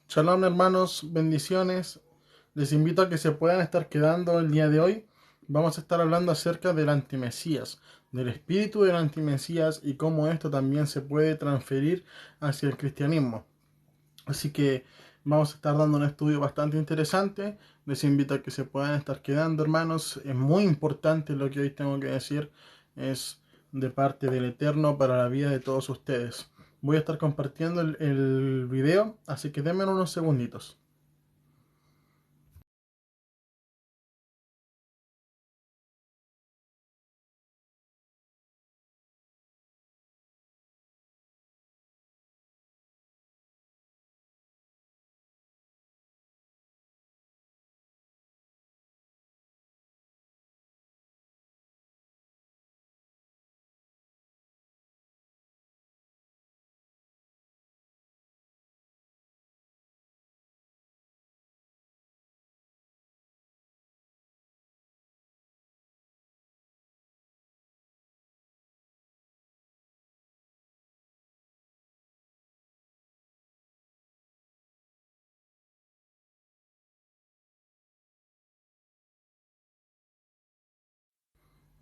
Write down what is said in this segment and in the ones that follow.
Shalom hermanos, bendiciones. Les invito a que se puedan estar quedando el día de hoy. Vamos a estar hablando acerca del antimesías, del espíritu del antimesías y cómo esto también se puede transferir hacia el cristianismo. Así que vamos a estar dando un estudio bastante interesante. Les invito a que se puedan estar quedando hermanos. Es muy importante lo que hoy tengo que decir. Es de parte del Eterno para la vida de todos ustedes. Voy a estar compartiendo el video, así que denme unos segunditos.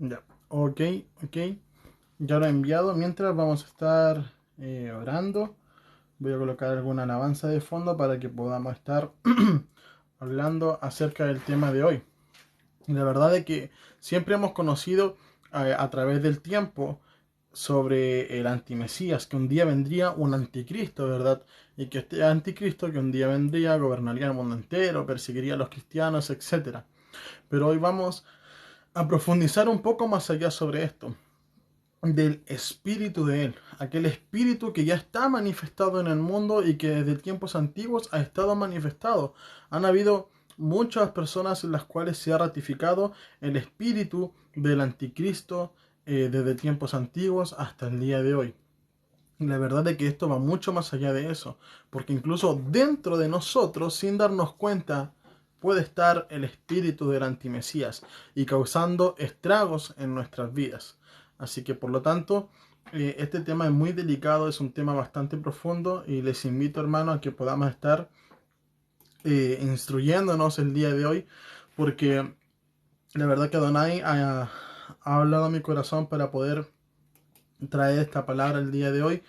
Ya, ok, ok. Ya lo he enviado. Mientras vamos a estar orando. Voy a colocar alguna alabanza de fondo para que podamos estar hablando acerca del tema de hoy. Y la verdad es que siempre hemos conocido a través del tiempo sobre el antimesías, que un día vendría un anticristo, ¿verdad? Y que este anticristo que un día vendría gobernaría el mundo entero, perseguiría a los cristianos, etcétera. Pero hoy vamos a profundizar un poco más allá sobre esto, del espíritu de él, aquel espíritu que ya está manifestado en el mundo y que desde tiempos antiguos ha estado manifestado. Han habido muchas personas en las cuales se ha ratificado el espíritu del anticristo desde tiempos antiguos hasta el día de hoy. Y la verdad es que esto va mucho más allá de eso, porque incluso dentro de nosotros, sin darnos cuenta, puede estar el espíritu del antimesías y causando estragos en nuestras vidas. Así que por lo tanto, este tema es muy delicado, es un tema bastante profundo y les invito hermanos a que podamos estar instruyéndonos el día de hoy, porque la verdad que Adonai ha hablado a mi corazón para poder traer esta palabra el día de hoy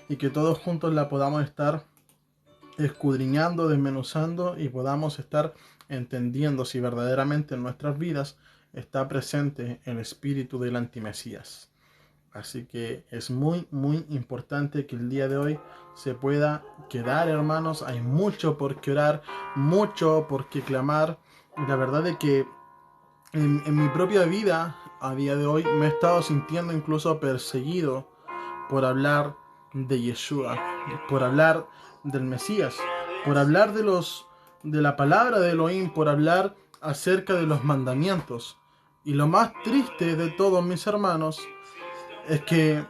y que todos juntos la podamos estar escudriñando, desmenuzando y podamos estar entendiendo si verdaderamente en nuestras vidas está presente el espíritu del antimesías. Así que es muy, muy importante que el día de hoy se pueda quedar, hermanos. Hay mucho por qué orar, mucho por qué clamar. Y la verdad es que en mi propia vida, a día de hoy, me he estado sintiendo incluso perseguido por hablar de Yeshua, por hablar del Mesías, por hablar de la palabra de Elohim, por hablar acerca de los mandamientos. Y lo más triste de todos mis hermanos es que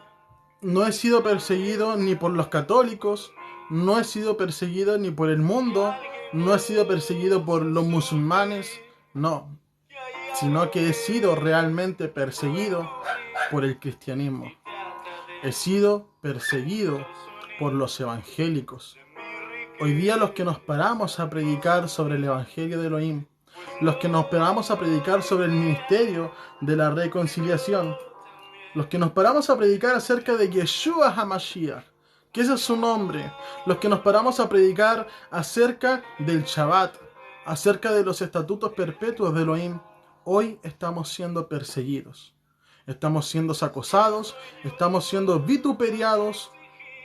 no he sido perseguido ni por los católicos, no he sido perseguido ni por el mundo, no he sido perseguido por los musulmanes, no, sino que he sido realmente perseguido por el cristianismo. He sido perseguido por los evangélicos. Hoy día los que nos paramos a predicar sobre el Evangelio de Elohim, los que nos paramos a predicar sobre el ministerio de la reconciliación, los que nos paramos a predicar acerca de Yeshua HaMashiach, que ese es su nombre, los que nos paramos a predicar acerca del Shabbat, acerca de los estatutos perpetuos de Elohim, hoy estamos siendo perseguidos. Estamos siendo acosados, estamos siendo vituperiados,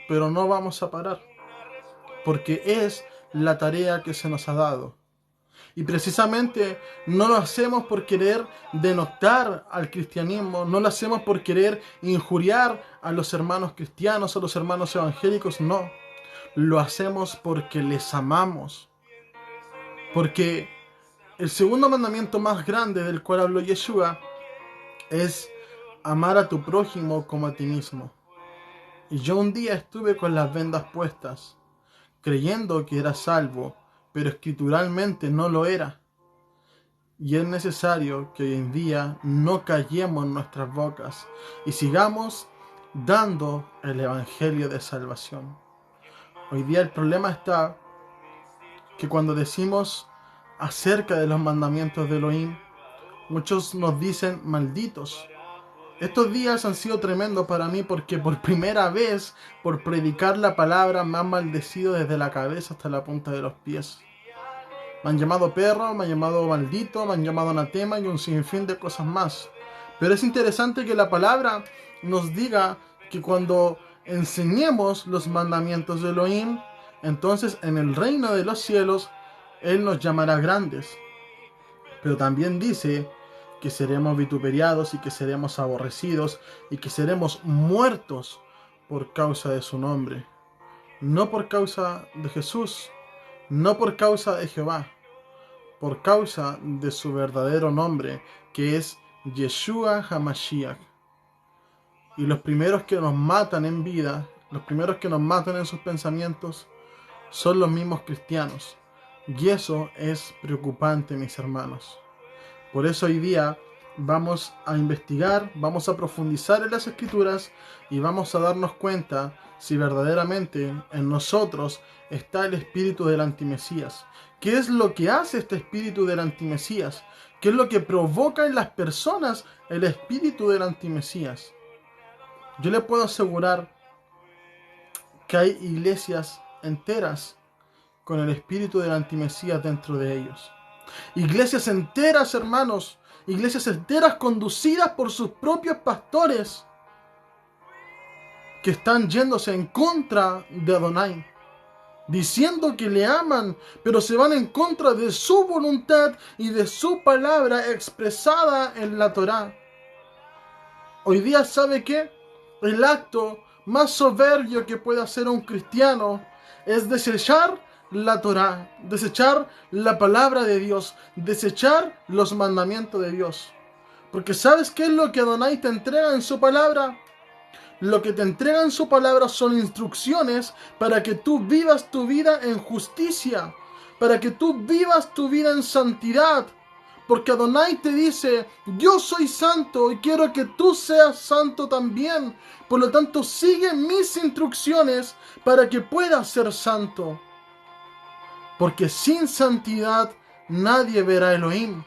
pero no vamos a parar, porque es la tarea que se nos ha dado. Y precisamente no lo hacemos por querer denostar al cristianismo, no lo hacemos por querer injuriar a los hermanos cristianos, a los hermanos evangélicos, no. Lo hacemos porque les amamos. Porque el segundo mandamiento más grande del cual habló Yeshua es amar a tu prójimo como a ti mismo. Y yo un día estuve con las vendas puestas, creyendo que era salvo, pero escrituralmente no lo era. Y es necesario que hoy en día no callemos nuestras bocas y sigamos dando el evangelio de salvación. Hoy día el problema está que cuando decimos acerca de los mandamientos de Elohim, muchos nos dicen malditos. Estos días han sido tremendos para mí porque por primera vez, por predicar la palabra, me han maldecido desde la cabeza hasta la punta de los pies. Me han llamado perro, me han llamado maldito, me han llamado anatema y un sinfín de cosas más. Pero es interesante que la palabra nos diga que cuando enseñemos los mandamientos de Elohim, entonces en el reino de los cielos, Él nos llamará grandes. Pero también dice que seremos vituperiados y que seremos aborrecidos y que seremos muertos por causa de su nombre. No por causa de Jesús, no por causa de Jehová, por causa de su verdadero nombre, que es Yeshua HaMashiach. Y los primeros que nos matan en vida, los primeros que nos matan en sus pensamientos, son los mismos cristianos. Y eso es preocupante, mis hermanos. Por eso hoy día vamos a investigar, vamos a profundizar en las Escrituras y vamos a darnos cuenta si verdaderamente en nosotros está el espíritu del antimesías. ¿Qué es lo que hace este espíritu del antimesías? ¿Qué es lo que provoca en las personas el espíritu del antimesías? Yo le puedo asegurar que hay iglesias enteras con el espíritu del antimesías dentro de ellos. Iglesias enteras, hermanos, iglesias enteras conducidas por sus propios pastores que están yéndose en contra de Adonai, diciendo que le aman, pero se van en contra de su voluntad y de su palabra expresada en la Torá. Hoy día, ¿sabe qué? El acto más soberbio que puede hacer un cristiano es desechar la Torá, desechar la palabra de Dios, desechar los mandamientos de Dios. Porque ¿sabes qué es lo que Adonai te entrega en su palabra? Lo que te entrega en su palabra son instrucciones para que tú vivas tu vida en justicia, para que tú vivas tu vida en santidad. Porque Adonai te dice, yo soy santo y quiero que tú seas santo también. Por lo tanto, sigue mis instrucciones para que puedas ser santo. Porque sin santidad nadie verá a Elohim.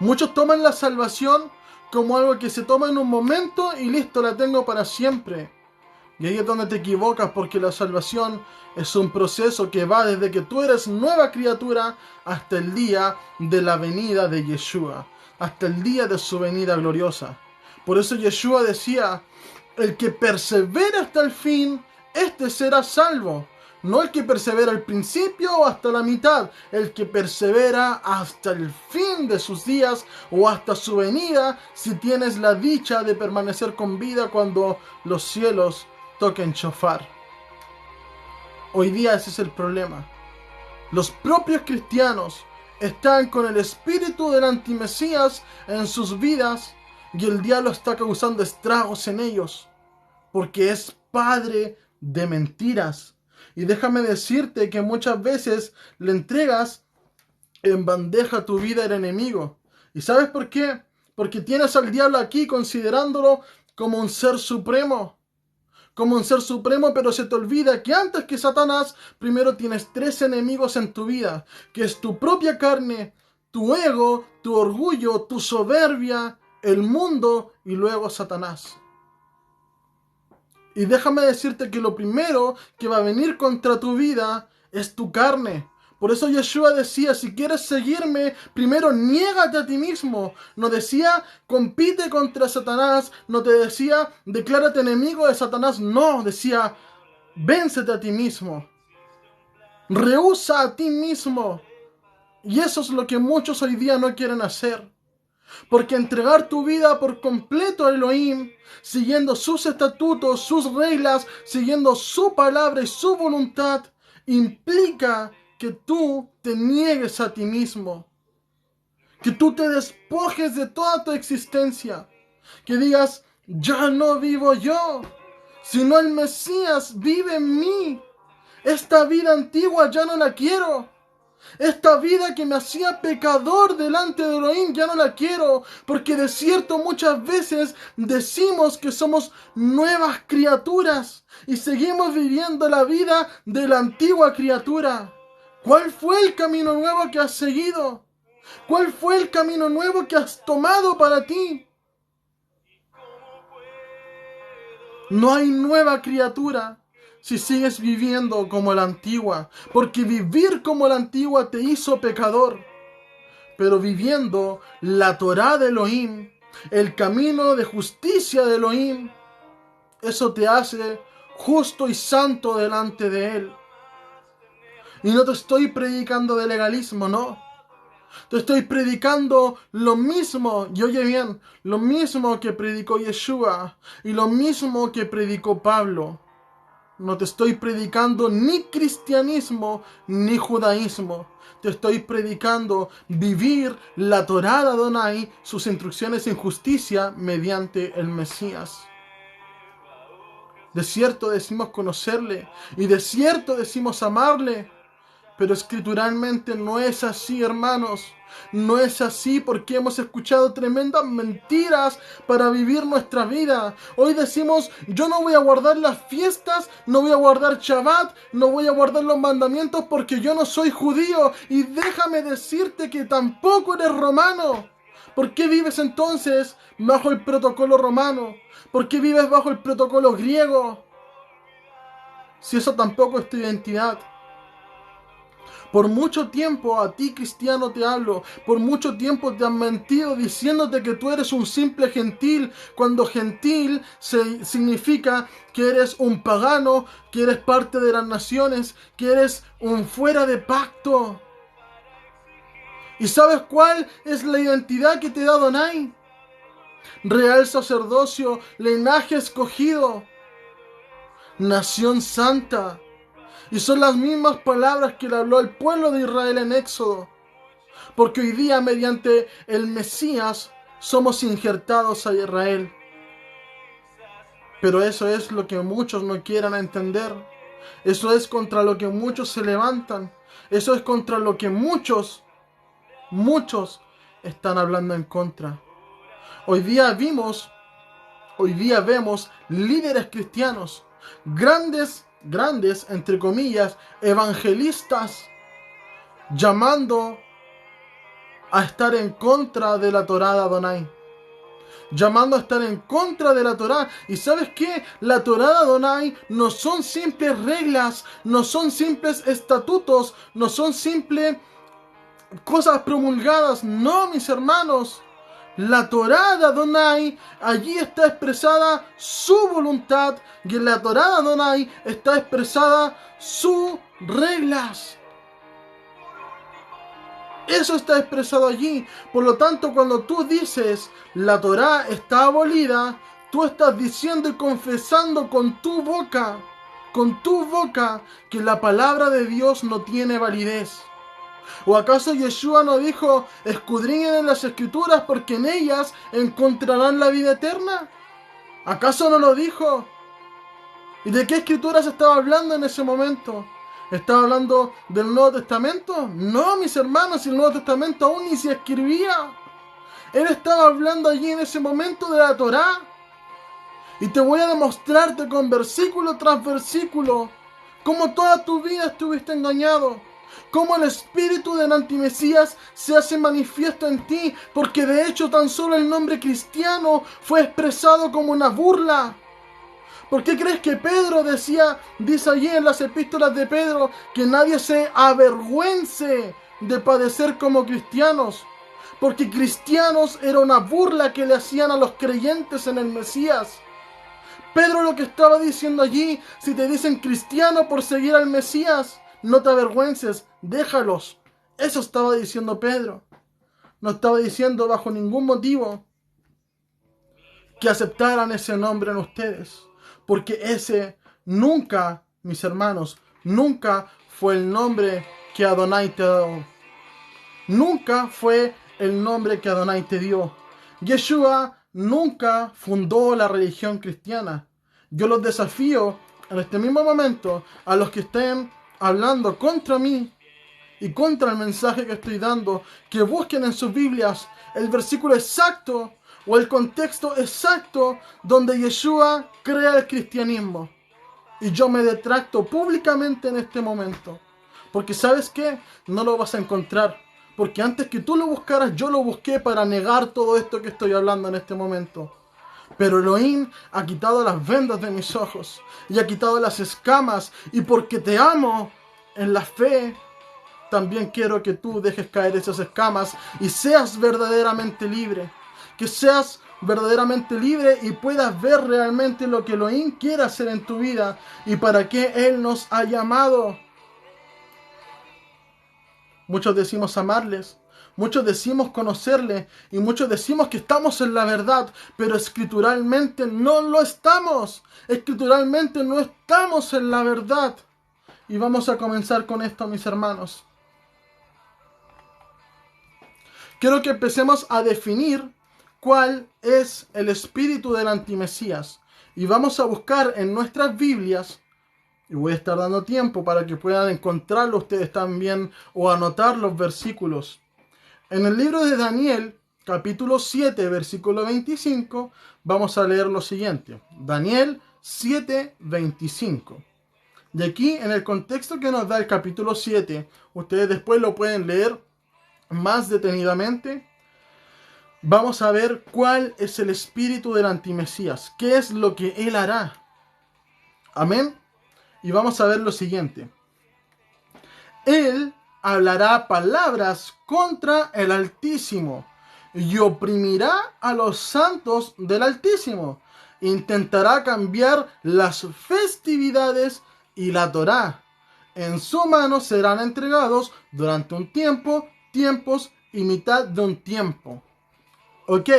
Muchos toman la salvación como algo que se toma en un momento y listo, la tengo para siempre. Y ahí es donde te equivocas, porque la salvación es un proceso que va desde que tú eres nueva criatura hasta el día de la venida de Yeshua, hasta el día de su venida gloriosa. Por eso Yeshua decía, el que persevera hasta el fin, este será salvo. No el que persevera al principio o hasta la mitad, el que persevera hasta el fin de sus días o hasta su venida, si tienes la dicha de permanecer con vida cuando los cielos toquen shofar. Hoy día ese es el problema. Los propios cristianos están con el espíritu del antimesías en sus vidas y el diablo está causando estragos en ellos, porque es padre de mentiras. Y déjame decirte que muchas veces le entregas en bandeja tu vida al enemigo. ¿Y sabes por qué? Porque tienes al diablo aquí considerándolo como un ser supremo. Como un ser supremo, pero se te olvida que antes que Satanás, primero tienes 3 enemigos en tu vida, que es tu propia carne, tu ego, tu orgullo, tu soberbia, el mundo y luego Satanás. Y déjame decirte que lo primero que va a venir contra tu vida es tu carne. Por eso Yeshua decía, si quieres seguirme, primero niégate a ti mismo. No decía, compite contra Satanás. No te decía, declárate enemigo de Satanás. No, decía, véncete a ti mismo. Rehúsa a ti mismo. Y eso es lo que muchos hoy día no quieren hacer. Porque entregar tu vida por completo a Elohim, siguiendo sus estatutos, sus reglas, siguiendo su palabra y su voluntad, implica que tú te niegues a ti mismo. Que tú te despojes de toda tu existencia. Que digas, ya no vivo yo, sino el Mesías vive en mí. Esta vida antigua ya no la quiero. Esta vida que me hacía pecador delante de Elohim ya no la quiero, porque de cierto muchas veces decimos que somos nuevas criaturas y seguimos viviendo la vida de la antigua criatura. ¿Cuál fue el camino nuevo que has seguido? ¿Cuál fue el camino nuevo que has tomado para ti? No hay nueva criatura si sigues viviendo como la antigua, porque vivir como la antigua te hizo pecador. Pero viviendo la Torá de Elohim, el camino de justicia de Elohim, eso te hace justo y santo delante de Él. Y no te estoy predicando de legalismo, no. Te estoy predicando lo mismo, y oye bien, lo mismo que predicó Yeshua y lo mismo que predicó Pablo. No te estoy predicando ni cristianismo ni judaísmo. Te estoy predicando vivir la Torá de Adonai, sus instrucciones en justicia mediante el Mesías. De cierto decimos conocerle y de cierto decimos amarle. Pero escrituralmente no es así, hermanos. No es así porque hemos escuchado tremendas mentiras para vivir nuestra vida. Hoy decimos, yo no voy a guardar las fiestas, no voy a guardar Shabbat, no voy a guardar los mandamientos porque yo no soy judío. Y déjame decirte que tampoco eres romano. ¿Por qué vives entonces bajo el protocolo romano? ¿Por qué vives bajo el protocolo griego? Si eso tampoco es tu identidad. Por mucho tiempo a ti, cristiano, te hablo. Por mucho tiempo te han mentido diciéndote que tú eres un simple gentil, cuando gentil significa que eres un pagano, que eres parte de las naciones, que eres un fuera de pacto. ¿Y sabes cuál es la identidad que te da Adonai? Real sacerdocio, linaje escogido, nación santa. Y son las mismas palabras que le habló al pueblo de Israel en Éxodo. Porque hoy día, mediante el Mesías, somos injertados a Israel. Pero eso es lo que muchos no quieran entender. Eso es contra lo que muchos se levantan. Eso es contra lo que muchos están hablando en contra. Hoy día vemos líderes cristianos, grandes, entre comillas, evangelistas, llamando a estar en contra de la Torá de Adonai. Llamando a estar en contra de la Torá. ¿Y sabes qué? La Torá de Adonai no son simples reglas, no son simples estatutos, no son simples cosas promulgadas. No, mis hermanos. La Torá de Adonai, allí está expresada su voluntad, y en la Torá de Adonai está expresada sus reglas. Eso está expresado allí. Por lo tanto, cuando tú dices la Torá está abolida, tú estás diciendo y confesando con tu boca, que la palabra de Dios no tiene validez. ¿O acaso Yeshua no dijo, escudriñen en las escrituras porque en ellas encontrarán la vida eterna? ¿Acaso no lo dijo? ¿Y de qué escrituras estaba hablando en ese momento? ¿Estaba hablando del Nuevo Testamento? No, mis hermanos, el Nuevo Testamento aún ni se escribía. Él estaba hablando allí en ese momento de la Torá. Y te voy a demostrarte con versículo tras versículo cómo toda tu vida estuviste engañado. Cómo el espíritu del antimesías se hace manifiesto en ti, porque de hecho tan solo el nombre cristiano fue expresado como una burla. ¿Por qué crees que Pedro dice allí en las epístolas de Pedro, que nadie se avergüence de padecer como cristianos? Porque cristianos era una burla que le hacían a los creyentes en el Mesías. Pedro lo que estaba diciendo allí, si te dicen cristiano por seguir al Mesías, no te avergüences, déjalos. Eso estaba diciendo Pedro. No estaba diciendo bajo ningún motivo que aceptaran ese nombre en ustedes. Porque ese nunca, mis hermanos, nunca fue el nombre que Adonai te dio. Nunca fue el nombre que Adonai te dio. Yeshua nunca fundó la religión cristiana. Yo los desafío en este mismo momento a los que estén hablando contra mí y contra el mensaje que estoy dando, que busquen en sus Biblias el versículo exacto o el contexto exacto donde Yeshua crea el cristianismo. Y yo me detracto públicamente en este momento. Porque ¿sabes qué? No lo vas a encontrar. Porque antes que tú lo buscaras, yo lo busqué para negar todo esto que estoy hablando en este momento. Pero Elohim ha quitado las vendas de mis ojos y ha quitado las escamas. Y porque te amo en la fe, también quiero que tú dejes caer esas escamas y seas verdaderamente libre. Que seas verdaderamente libre y puedas ver realmente lo que Elohim quiere hacer en tu vida y para qué Él nos ha llamado. Muchos decimos amarles, muchos decimos conocerle y muchos decimos que estamos en la verdad, pero escrituralmente no lo estamos. Escrituralmente no estamos en la verdad. Y vamos a comenzar con esto, mis hermanos. Quiero que empecemos a definir cuál es el espíritu del antimesías. Y vamos a buscar en nuestras Biblias, y voy a estar dando tiempo para que puedan encontrarlo ustedes también o anotar los versículos. En el libro de Daniel, capítulo 7, versículo 25, vamos a leer lo siguiente. Daniel 7, 25. Y aquí, en el contexto que nos da el capítulo 7, ustedes después lo pueden leer más detenidamente. Vamos a ver cuál es el espíritu del antimesías, qué es lo que él hará. Amén. Y vamos a ver lo siguiente. Él hablará palabras contra el Altísimo y oprimirá a los santos del Altísimo. Intentará cambiar las festividades y la Torá. En su mano serán entregados durante un tiempo, tiempos y mitad de un tiempo. Ok,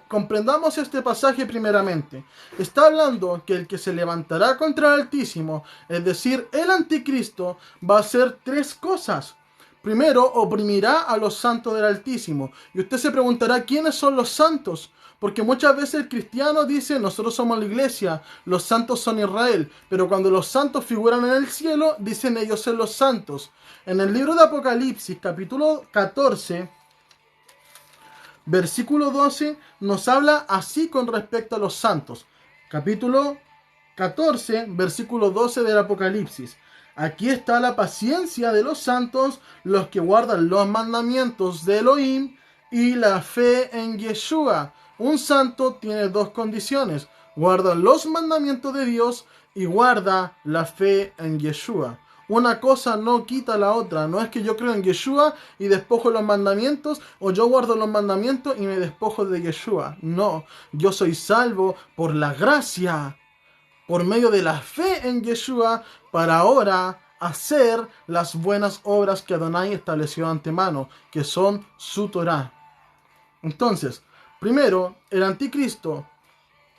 comprendamos este pasaje primeramente. Está hablando que el que se levantará contra el Altísimo, es decir, el anticristo, va a hacer tres cosas. Primero, oprimirá a los santos del Altísimo. Y usted se preguntará, ¿quiénes son los santos? Porque muchas veces el cristiano dice, nosotros somos la iglesia, los santos son Israel. Pero cuando los santos figuran en el cielo, dicen ellos son los santos. En el libro de Apocalipsis, capítulo 14... versículo 12 nos habla así con respecto a los santos. Capítulo 14, versículo 12 del Apocalipsis. Aquí está la paciencia de los santos, los que guardan los mandamientos de Elohim y la fe en Yeshua. Un santo tiene dos condiciones: guarda los mandamientos de Dios y guarda la fe en Yeshua. Una cosa no quita la otra. No es que yo creo en Yeshua y despojo los mandamientos, o yo guardo los mandamientos y me despojo de Yeshua. No, yo soy salvo por la gracia, por medio de la fe en Yeshua, para ahora hacer las buenas obras que Adonai estableció de antemano, que son su Torah. Entonces, primero, el anticristo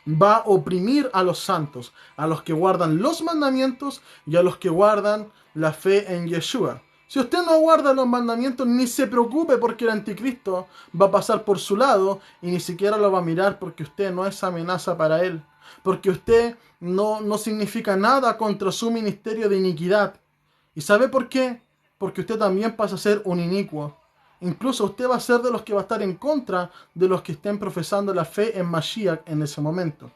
va a oprimir a los santos, a los que guardan los mandamientos y a los que guardan la fe en Yeshua. Si usted no guarda los mandamientos, ni se preocupe, porque el anticristo va a pasar por su lado y ni siquiera lo va a mirar, porque usted no es amenaza para él, porque usted no significa nada contra su ministerio de iniquidad. ¿Y sabe por qué? Porque usted también pasa a ser un inicuo. Incluso usted va a ser de los que va a estar en contra de los que estén profesando la fe en Mashiach en ese momento.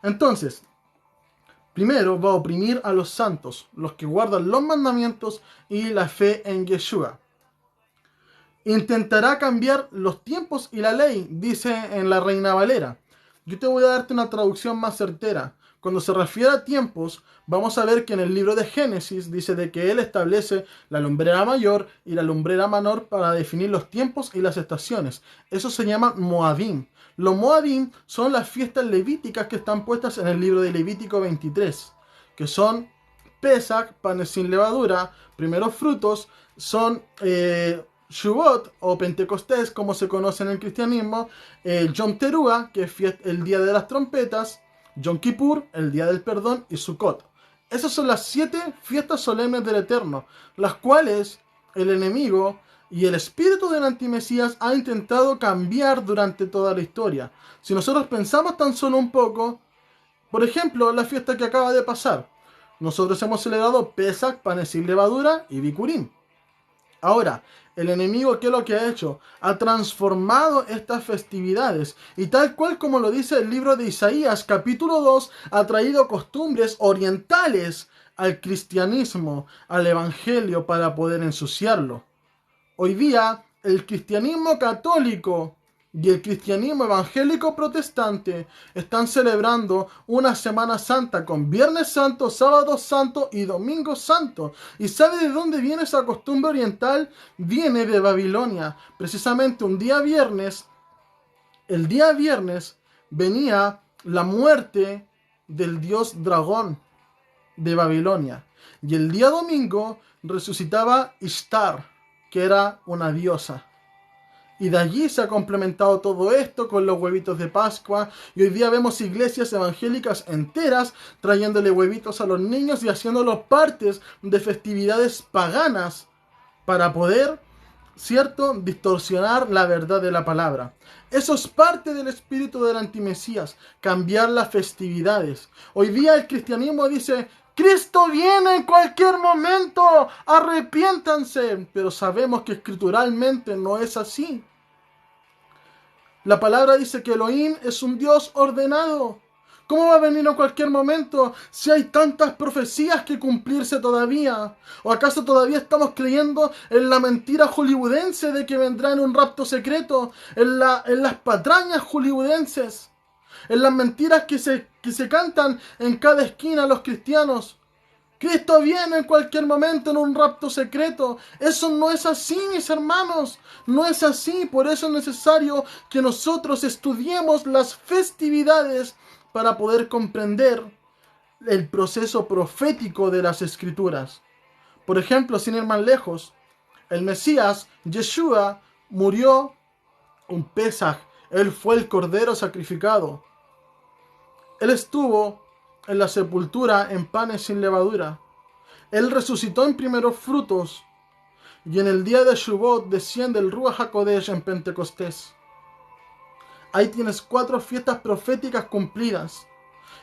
Entonces, primero va a oprimir a los santos, los que guardan los mandamientos y la fe en Yeshua. Intentará cambiar los tiempos y la ley, dice en la Reina Valera. Yo te voy a darte una traducción más certera. Cuando se refiere a tiempos, vamos a ver que en el libro de Génesis dice de que Él establece la lumbrera mayor y la lumbrera menor para definir los tiempos y las estaciones. Eso se llama Moadim. Los Moadim son las fiestas levíticas que están puestas en el libro de Levítico 23, que son Pesach, panes sin levadura, primeros frutos, son Shavuot o Pentecostés, como se conoce en el cristianismo, Yom Teruah, que es el día de las trompetas, Yom Kippur, el día del perdón, y Sukkot. Esas son las 7 fiestas solemnes del Eterno, las cuales el enemigo y el espíritu del antimesías ha intentado cambiar durante toda la historia. Si nosotros pensamos tan solo un poco, por ejemplo, la fiesta que acaba de pasar, nosotros hemos celebrado Pesach, panes sin levadura y Bikurim. Ahora, el enemigo, ¿qué es lo que ha hecho? Ha transformado estas festividades y tal cual como lo dice el libro de Isaías, capítulo 2, ha traído costumbres orientales al cristianismo, al evangelio, para poder ensuciarlo. Hoy día, el cristianismo católico y el cristianismo evangélico protestante están celebrando una Semana Santa con Viernes Santo, Sábado Santo y Domingo Santo. ¿Y sabe de dónde viene esa costumbre oriental? Viene de Babilonia. Precisamente el día viernes venía la muerte del dios dragón de Babilonia. Y el día domingo resucitaba Ishtar, que era una diosa. Y de allí se ha complementado todo esto con los huevitos de Pascua. Y hoy día vemos iglesias evangélicas enteras trayéndole huevitos a los niños y haciéndolos partes de festividades paganas para poder, ¿cierto?, distorsionar la verdad de la palabra. Eso es parte del espíritu del antimesías, cambiar las festividades. Hoy día el cristianismo dice: Cristo viene en cualquier momento, arrepiéntanse. Pero sabemos que escrituralmente no es así. La palabra dice que Elohim es un Dios ordenado. ¿Cómo va a venir en cualquier momento si hay tantas profecías que cumplirse todavía? ¿O acaso todavía estamos creyendo en la mentira hollywoodense de que vendrá en un rapto secreto? En las patrañas hollywoodenses. En las mentiras que se cantan en cada esquina los cristianos. Cristo viene en cualquier momento en un rapto secreto. Eso no es así, mis hermanos. No es así. Por eso es necesario que nosotros estudiemos las festividades para poder comprender el proceso profético de las Escrituras. Por ejemplo, sin ir más lejos, el Mesías, Yeshua, murió un Pesaj. Él fue el cordero sacrificado. Él estuvo en la sepultura en panes sin levadura. Él resucitó en primeros frutos. Y en el día de Shavuot desciende el Ruach HaKodesh en Pentecostés. Ahí tienes 4 fiestas proféticas cumplidas.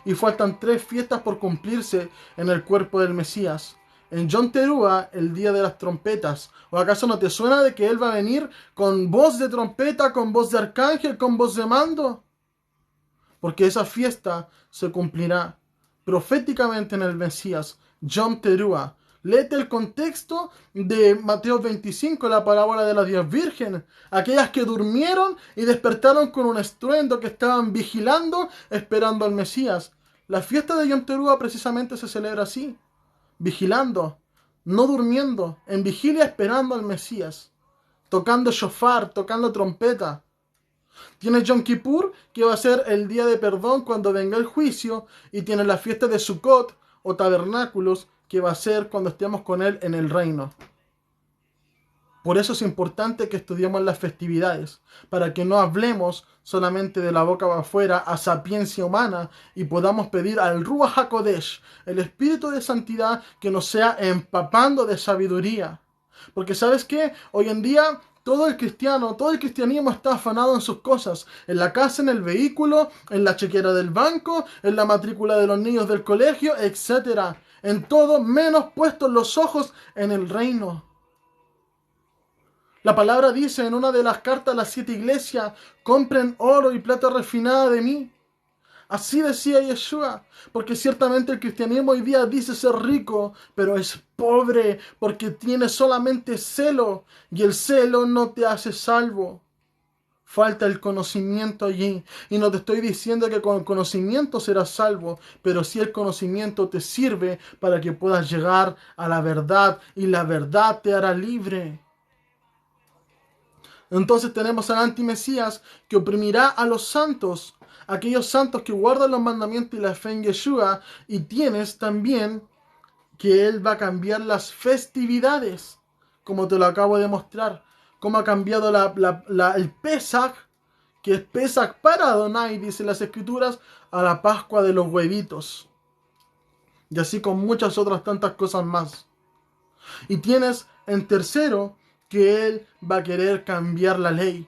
Y faltan 3 fiestas por cumplirse en el cuerpo del Mesías. En Yom Teruah, el día de las trompetas. ¿O acaso no te suena de que Él va a venir con voz de trompeta, con voz de arcángel, con voz de mando? Porque esa fiesta se cumplirá proféticamente en el Mesías, Yom Teruah. Léete el contexto de Mateo 25, la parábola de las 10 vírgenes. Aquellas que durmieron y despertaron con un estruendo, que estaban vigilando, esperando al Mesías. La fiesta de Yom Teruah precisamente se celebra así. Vigilando, no durmiendo, en vigilia esperando al Mesías. Tocando shofar, tocando trompeta. Tiene Yom Kippur, que va a ser el día de perdón cuando venga el juicio. Y tiene la fiesta de Sukkot o tabernáculos, que va a ser cuando estemos con Él en el reino. Por eso es importante que estudiemos las festividades, para que no hablemos solamente de la boca para afuera a sapiencia humana y podamos pedir al Ruach HaKodesh, el Espíritu de Santidad, que nos sea empapando de sabiduría. Porque ¿sabes qué? Hoy en día todo el cristianismo está afanado en sus cosas, en la casa, en el vehículo, en la chequera del banco, en la matrícula de los niños del colegio, etc. En todo menos puestos los ojos en el reino. La palabra dice en una de las cartas a las 7 iglesias: compren oro y plata refinada de mí. Así decía Yeshua, porque ciertamente el cristianismo hoy día dice ser rico, pero es pobre porque tiene solamente celo, y el celo no te hace salvo. Falta el conocimiento allí. Y no te estoy diciendo que con conocimiento serás salvo, pero sí el conocimiento te sirve para que puedas llegar a la verdad y la verdad te hará libre. Entonces tenemos al antimesías que oprimirá a los santos, aquellos santos que guardan los mandamientos y la fe en Yeshua, y tienes también que él va a cambiar las festividades, como te lo acabo de mostrar, como ha cambiado el Pesach, que es Pesach para Adonai, dice las escrituras, a la Pascua de los huevitos, y así con muchas otras tantas cosas más. Y tienes en tercero que él va a querer cambiar la ley,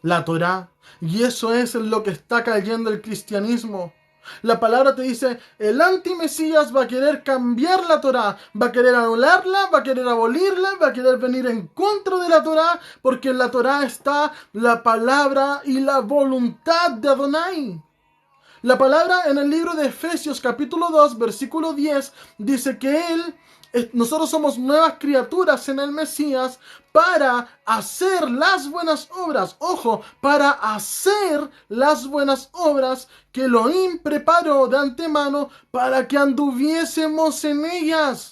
la Torá, y eso es en lo que está cayendo el cristianismo. La palabra te dice, el antimesías va a querer cambiar la Torá, va a querer anularla, va a querer abolirla, va a querer venir en contra de la Torá, porque en la Torá está la palabra y la voluntad de Adonai. La palabra en el libro de Efesios capítulo 2 versículo 10 dice que nosotros somos nuevas criaturas en el Mesías para hacer las buenas obras. Ojo, para hacer las buenas obras que Elohim preparó de antemano para que anduviésemos en ellas.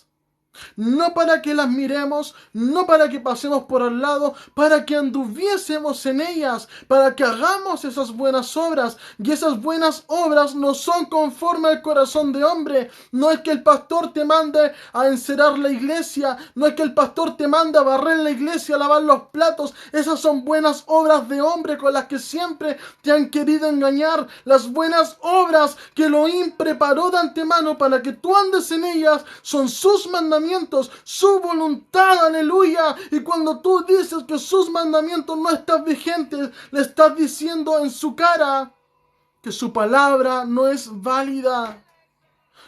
No para que las miremos, no para que pasemos por al lado, para que anduviésemos en ellas, para que hagamos esas buenas obras. Y esas buenas obras no son conforme al corazón de hombre. No es que el pastor te mande a encerar la iglesia, no es que el pastor te mande a barrer la iglesia, a lavar los platos. Esas son buenas obras de hombre con las que siempre te han querido engañar. Las buenas obras que Elohim preparó de antemano para que tú andes en ellas son sus mandamientos, su voluntad, aleluya. Y cuando tú dices que sus mandamientos no están vigentes, le estás diciendo en su cara que su palabra no es válida,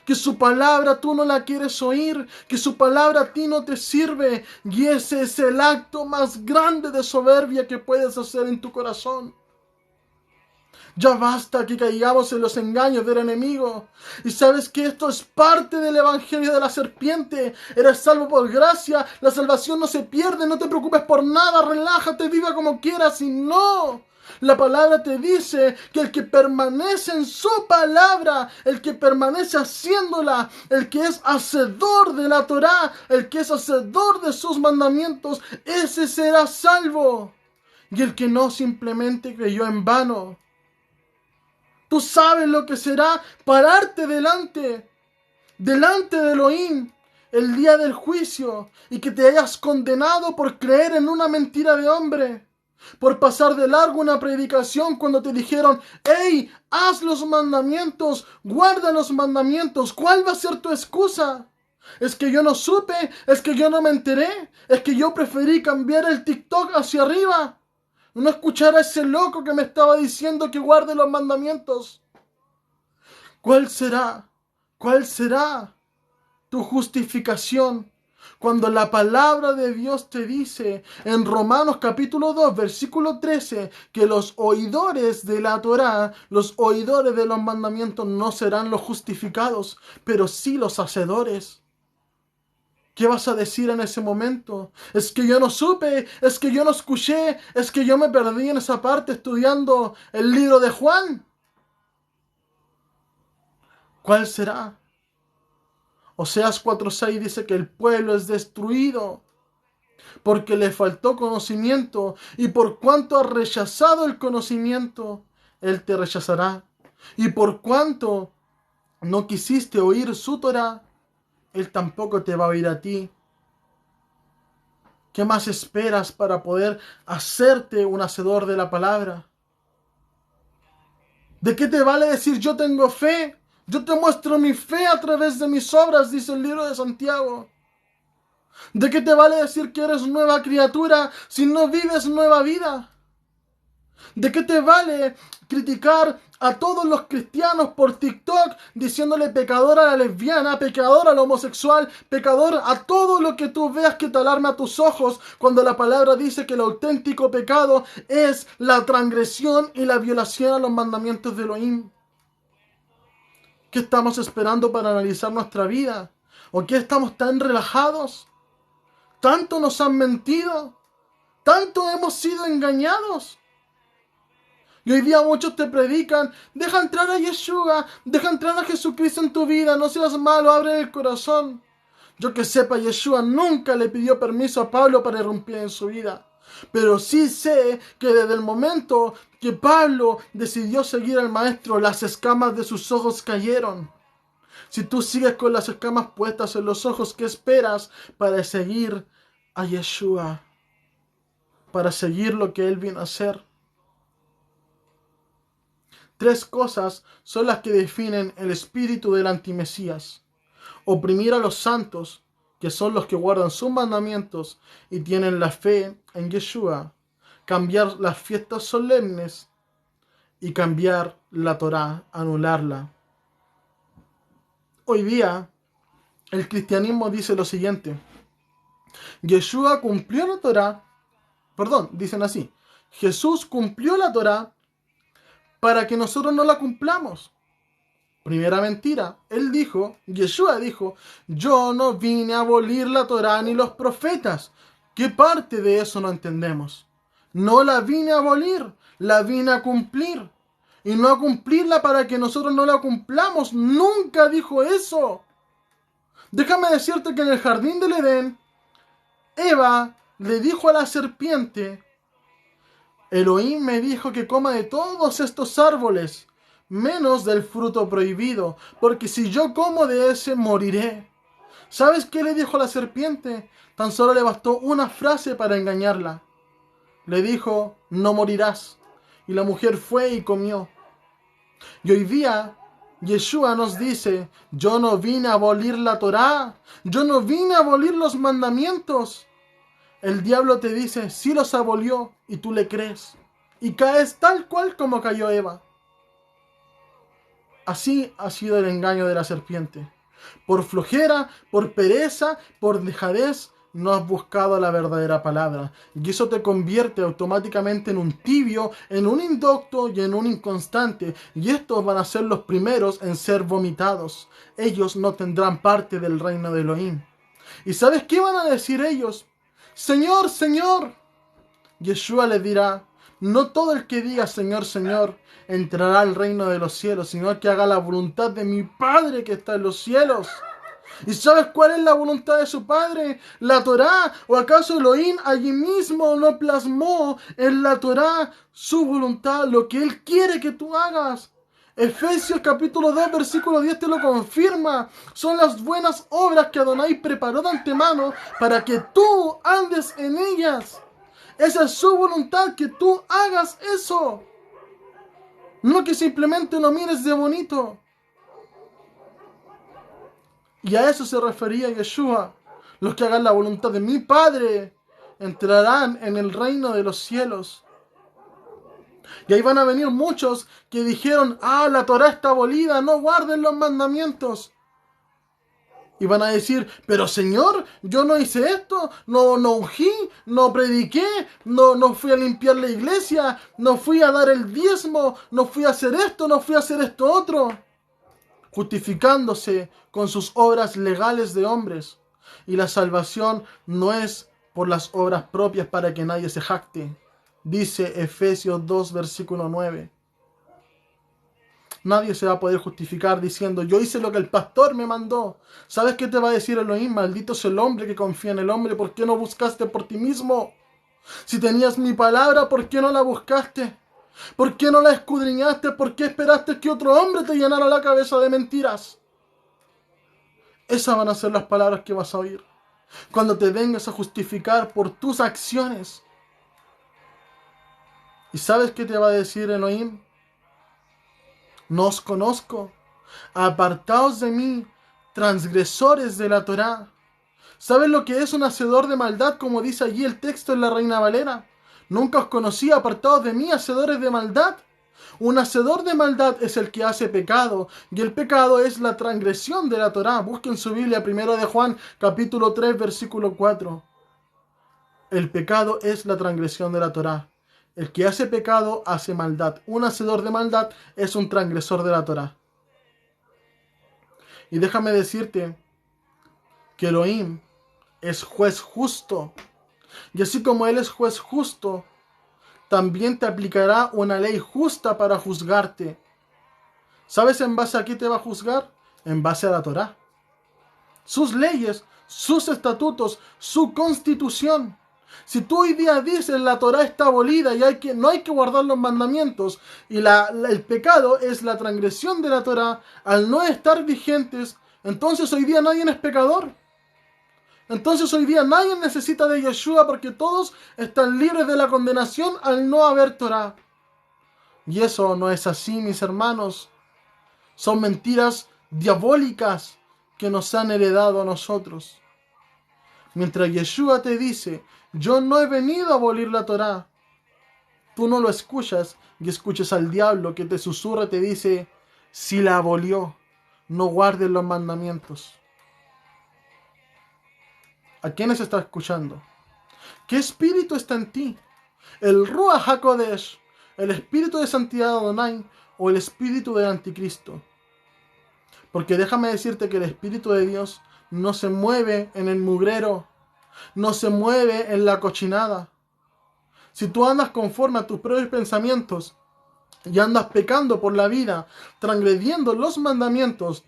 que su palabra tú no la quieres oír, que su palabra a ti no te sirve. Y ese es el acto más grande de soberbia que puedes hacer en tu corazón. Ya basta que caigamos en los engaños del enemigo. Y sabes que esto es parte del evangelio de la serpiente. Eres salvo por gracia. La salvación no se pierde. No te preocupes por nada. Relájate, viva como quieras. Y no. La palabra te dice que el que permanece en su palabra, el que permanece haciéndola, el que es hacedor de la Torá, el que es hacedor de sus mandamientos, ese será salvo. Y el que no simplemente creyó en vano. Tú sabes lo que será pararte delante de Elohim el día del juicio y que te hayas condenado por creer en una mentira de hombre, por pasar de largo una predicación cuando te dijeron, hey, haz los mandamientos, guarda los mandamientos. ¿Cuál va a ser tu excusa? ¿Es que yo no supe? ¿Es que yo no me enteré? ¿Es que yo preferí cambiar el TikTok hacia arriba? No escuchar a ese loco que me estaba diciendo que guarde los mandamientos. ¿Cuál será? ¿Cuál será tu justificación cuando la palabra de Dios te dice en Romanos capítulo 2 versículo 13 que los oidores de la Torá, los oidores de los mandamientos no serán los justificados, pero sí los hacedores? ¿Qué vas a decir en ese momento? Es que yo no supe, es que yo no escuché, es que yo me perdí en esa parte estudiando el libro de Juan. ¿Cuál será? Oseas 4:6 dice que el pueblo es destruido porque le faltó conocimiento, y por cuanto ha rechazado el conocimiento, él te rechazará. Y por cuanto no quisiste oír su Torá, él tampoco te va a oír a ti. ¿Qué más esperas para poder hacerte un hacedor de la palabra? ¿De qué te vale decir yo tengo fe? Yo te muestro mi fe a través de mis obras, dice el libro de Santiago. ¿De qué te vale decir que eres nueva criatura si no vives nueva vida? ¿De qué te vale criticar a todos los cristianos por TikTok diciéndole pecador a la lesbiana, pecador al homosexual, pecador a todo lo que tú veas que te alarma a tus ojos, cuando la palabra dice que el auténtico pecado es la transgresión y la violación a los mandamientos de Elohim? ¿Qué estamos esperando para analizar nuestra vida? ¿O qué estamos tan relajados? ¿Tanto nos han mentido? Tanto hemos sido engañados. Y hoy día muchos te predican, deja entrar a Yeshua, deja entrar a Jesucristo en tu vida, no seas malo, abre el corazón. Yo que sepa, Yeshua nunca le pidió permiso a Pablo para irrumpir en su vida. Pero sí sé que desde el momento que Pablo decidió seguir al maestro, las escamas de sus ojos cayeron. Si tú sigues con las escamas puestas en los ojos, ¿qué esperas para seguir a Yeshua? Para seguir lo que Él vino a hacer. 3 cosas son las que definen el espíritu del antimesías: oprimir a los santos, que son los que guardan sus mandamientos y tienen la fe en Yeshua; cambiar las fiestas solemnes; y cambiar la Torá, anularla. Hoy día, el cristianismo dice lo siguiente: Yeshua cumplió la Torá, dicen así, Jesús cumplió la Torá para que nosotros no la cumplamos. Primera mentira. Yeshua dijo, yo no vine a abolir la Torá ni los profetas. ¿Qué parte de eso no entendemos? No la vine a abolir, la vine a cumplir. Y no a cumplirla para que nosotros no la cumplamos. Nunca dijo eso. Déjame decirte que en el jardín del Edén, Eva le dijo a la serpiente, Elohim me dijo que coma de todos estos árboles, menos del fruto prohibido, porque si yo como de ese, moriré. ¿Sabes qué le dijo la serpiente? Tan solo le bastó una frase para engañarla. Le dijo, no morirás. Y la mujer fue y comió. Y hoy día, Yeshua nos dice, yo no vine a abolir la Torá, yo no vine a abolir los mandamientos. El diablo te dice, sí los abolió, y tú le crees. Y caes tal cual como cayó Eva. Así ha sido el engaño de la serpiente. Por flojera, por pereza, por dejadez, no has buscado la verdadera palabra. Y eso te convierte automáticamente en un tibio, en un indocto y en un inconstante. Y estos van a ser los primeros en ser vomitados. Ellos no tendrán parte del reino de Elohim. ¿Y sabes qué van a decir ellos? Señor, Señor. Yeshua les dirá, no todo el que diga Señor, Señor, entrará al reino de los cielos, sino el que haga la voluntad de mi Padre que está en los cielos. ¿Y sabes cuál es la voluntad de su Padre? ¿La Torá? ¿O acaso Elohim allí mismo no plasmó en la Torá su voluntad, lo que Él quiere que tú hagas? Efesios capítulo 2 versículo 10 te lo confirma. Son las buenas obras que Adonai preparó de antemano para que tú andes en ellas. Esa es su voluntad, que tú hagas eso. No que simplemente lo mires de bonito. Y a eso se refería Yeshua. Los que hagan la voluntad de mi Padre entrarán en el reino de los cielos. Y ahí van a venir muchos que dijeron, la Torá está abolida, no guarden los mandamientos. Y van a decir, pero Señor, yo no hice esto, no ungí, no prediqué, no fui a limpiar la iglesia, no fui a dar el diezmo, no fui a hacer esto, no fui a hacer esto otro. Justificándose con sus obras legales de hombres. Y la salvación no es por las obras propias para que nadie se jacte. Dice Efesios 2, versículo 9. Nadie se va a poder justificar diciendo, yo hice lo que el pastor me mandó. ¿Sabes qué te va a decir Elohim? Maldito es el hombre que confía en el hombre. ¿Por qué no buscaste por ti mismo? Si tenías mi palabra, ¿por qué no la buscaste? ¿Por qué no la escudriñaste? ¿Por qué esperaste que otro hombre te llenara la cabeza de mentiras? Esas van a ser las palabras que vas a oír cuando te vengas a justificar por tus acciones. ¿Y sabes qué te va a decir Elohim? No os conozco. Apartaos de mí, transgresores de la Torá. ¿Sabes lo que es un hacedor de maldad, como dice allí el texto en la Reina Valera? Nunca os conocí, apartados de mí, hacedores de maldad. Un hacedor de maldad es el que hace pecado, y el pecado es la transgresión de la Torá. Busquen su Biblia, 1 de Juan, capítulo 3, versículo 4. El pecado es la transgresión de la Torá. El que hace pecado hace maldad. Un hacedor de maldad es un transgresor de la Torá. Y déjame decirte que Elohim es juez justo. Y así como Él es juez justo, también te aplicará una ley justa para juzgarte. ¿Sabes en base a qué te va a juzgar? En base a la Torá. Sus leyes, sus estatutos, su constitución. Si tú hoy día dices la Torá está abolida y no hay que guardar los mandamientos y el pecado es la transgresión de la Torá al no estar vigentes, entonces hoy día nadie es pecador. Entonces hoy día nadie necesita de Yeshua porque todos están libres de la condenación al no haber Torá. Y eso no es así, mis hermanos. Son mentiras diabólicas que nos han heredado a nosotros. Mientras Yeshua te dice, yo no he venido a abolir la Torá, tú no lo escuchas y escuchas al diablo que te susurra y te dice, si la abolió, no guardes los mandamientos. ¿A quiénes estás escuchando? ¿Qué espíritu está en ti? ¿El Ruach HaKodesh, el espíritu de santidad de Adonai o el espíritu del anticristo? Porque déjame decirte que el espíritu de Dios no se mueve en el mugrero, no se mueve en la cochinada. Si tú andas conforme a tus propios pensamientos y andas pecando por la vida, transgrediendo los mandamientos,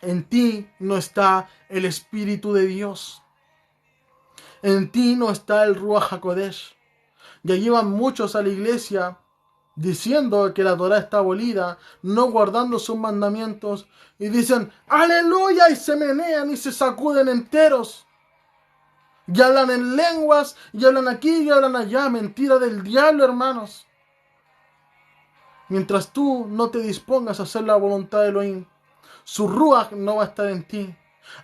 en ti no está el espíritu de Dios. En ti no está el Ruach HaKodesh. Y allí van muchos a la iglesia diciendo que la Torá está abolida, no guardando sus mandamientos, y dicen ¡aleluya! Y se menean y se sacuden enteros. Y hablan en lenguas, y hablan aquí, y hablan allá. Mentira del diablo, hermanos. Mientras tú no te dispongas a hacer la voluntad de Elohim, su Ruach no va a estar en ti.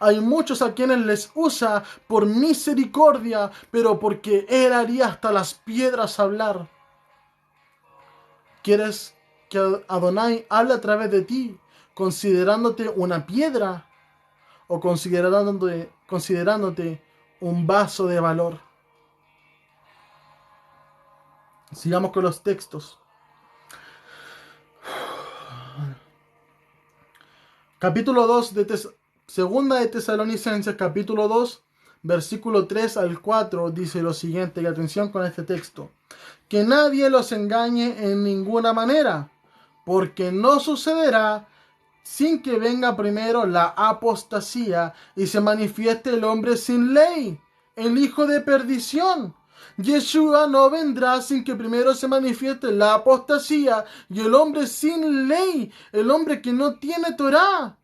Hay muchos a quienes les usa por misericordia, pero porque Él haría hasta las piedras hablar. ¿Quieres que Adonai hable a través de ti, considerándote una piedra o considerándote un vaso de valor? Sigamos con los textos. Capítulo 2 de Segunda de Tesalonicenses, capítulo 2, versículo 3 al 4, dice lo siguiente, y atención con este texto. Que nadie los engañe en ninguna manera, porque no sucederá sin que venga primero la apostasía y se manifieste el hombre sin ley, el hijo de perdición. Yeshua no vendrá sin que primero se manifieste la apostasía y el hombre sin ley, el hombre que no tiene Torá,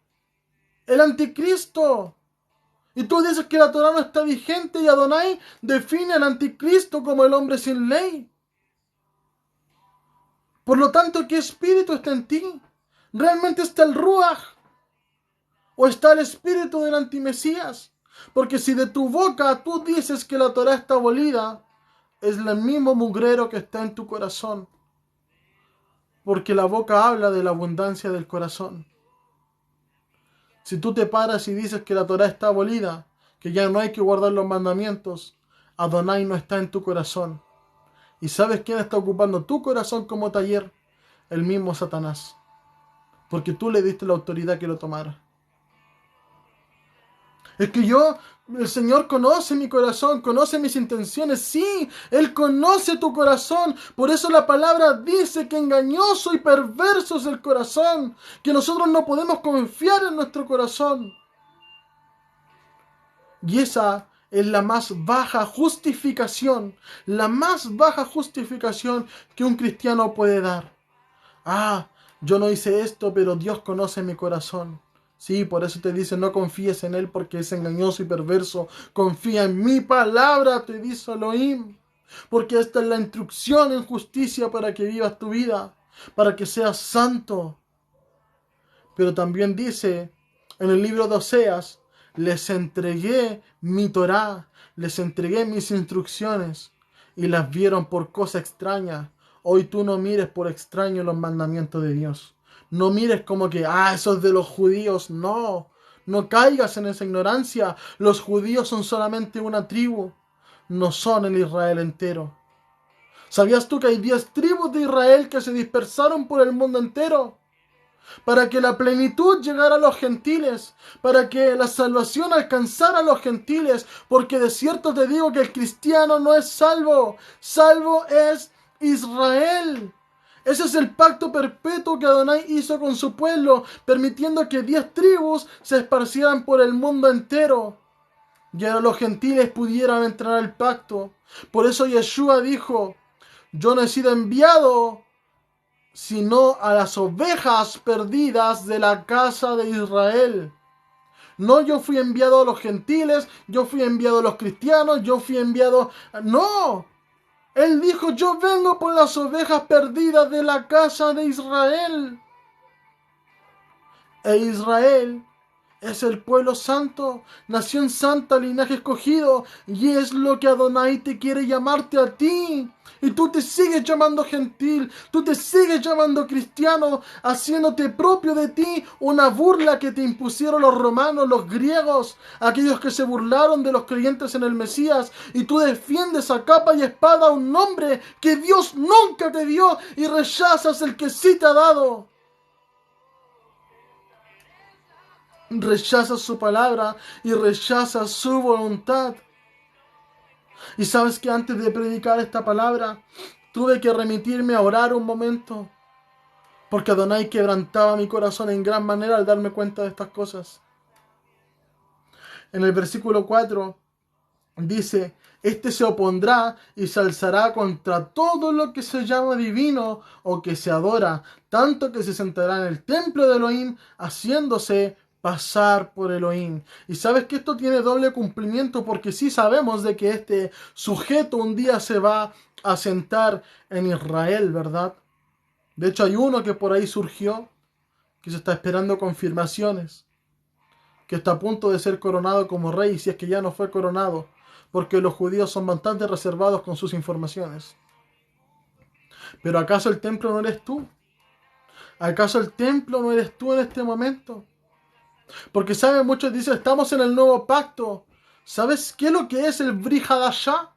el anticristo. Y tú dices que la Torá no está vigente y Adonai define al anticristo como el hombre sin ley. Por lo tanto, ¿qué espíritu está en ti? ¿Realmente está el Ruach? ¿O está el espíritu del antimesías? Porque si de tu boca tú dices que la Torá está abolida, es el mismo mugrero que está en tu corazón. Porque la boca habla de la abundancia del corazón. Si tú te paras y dices que la Torá está abolida, que ya no hay que guardar los mandamientos, Adonai no está en tu corazón. ¿Y sabes quién está ocupando tu corazón como taller? El mismo Satanás. Porque tú le diste la autoridad que lo tomara. Es que el Señor conoce mi corazón, conoce mis intenciones. Sí, Él conoce tu corazón. Por eso la palabra dice que engañoso y perverso es el corazón. Que nosotros no podemos confiar en nuestro corazón. Y esa es la más baja justificación. La más baja justificación que un cristiano puede dar. Yo no hice esto, pero Dios conoce mi corazón. Sí, por eso te dice, no confíes en Él porque es engañoso y perverso. Confía en mi palabra, te dice Elohim. Porque esta es la instrucción en justicia para que vivas tu vida, para que seas santo. Pero también dice en el libro de Oseas, les entregué mi Torá, les entregué mis instrucciones y las vieron por cosa extraña. Hoy tú no mires por extraño los mandamientos de Dios. No mires como que, eso es de los judíos. No, no caigas en esa ignorancia. Los judíos son solamente una tribu. No son el Israel entero. ¿Sabías tú que hay 10 tribus de Israel que se dispersaron por el mundo entero? para que la plenitud llegara a los gentiles, para que la salvación alcanzara a los gentiles, porque de cierto te digo que el cristiano no es salvo, salvo es Israel. Ese es el pacto perpetuo que Adonai hizo con su pueblo, permitiendo que 10 tribus se esparcieran por el mundo entero. Y ahora los gentiles pudieran entrar al pacto. Por eso Yeshua dijo: yo no he sido enviado sino a las ovejas perdidas de la casa de Israel. No, yo fui enviado a los gentiles, yo fui enviado a los cristianos, yo fui enviado... No, él dijo: yo vengo por las ovejas perdidas de la casa de Israel. E Israel es el pueblo santo, nación santa, linaje escogido, y es lo que Adonai te quiere llamarte a ti. Y tú te sigues llamando gentil, tú te sigues llamando cristiano, haciéndote propio de ti una burla que te impusieron los romanos, los griegos, aquellos que se burlaron de los creyentes en el Mesías, y tú defiendes a capa y espada un nombre que Dios nunca te dio y rechazas el que sí te ha dado. Rechazas su palabra y rechazas su voluntad. Y sabes que antes de predicar esta palabra, tuve que remitirme a orar un momento, porque Adonai quebrantaba mi corazón en gran manera al darme cuenta de estas cosas. En el versículo 4 dice: este se opondrá y se alzará contra todo lo que se llama divino o que se adora, tanto que se sentará en el templo de Elohim, haciéndose pasar por Elohim. Y sabes que esto tiene doble cumplimiento, porque sí sabemos de que este sujeto un día se va a sentar en Israel, ¿verdad? De hecho hay uno que por ahí surgió, que se está esperando confirmaciones, que está a punto de ser coronado como rey, si es que ya no fue coronado, porque los judíos son bastante reservados con sus informaciones. Pero ¿acaso el templo no eres tú? ¿Acaso el templo no eres tú en este momento? Porque saben, muchos dicen: estamos en el nuevo pacto. ¿Sabes qué es lo que es el Brit Hadashah?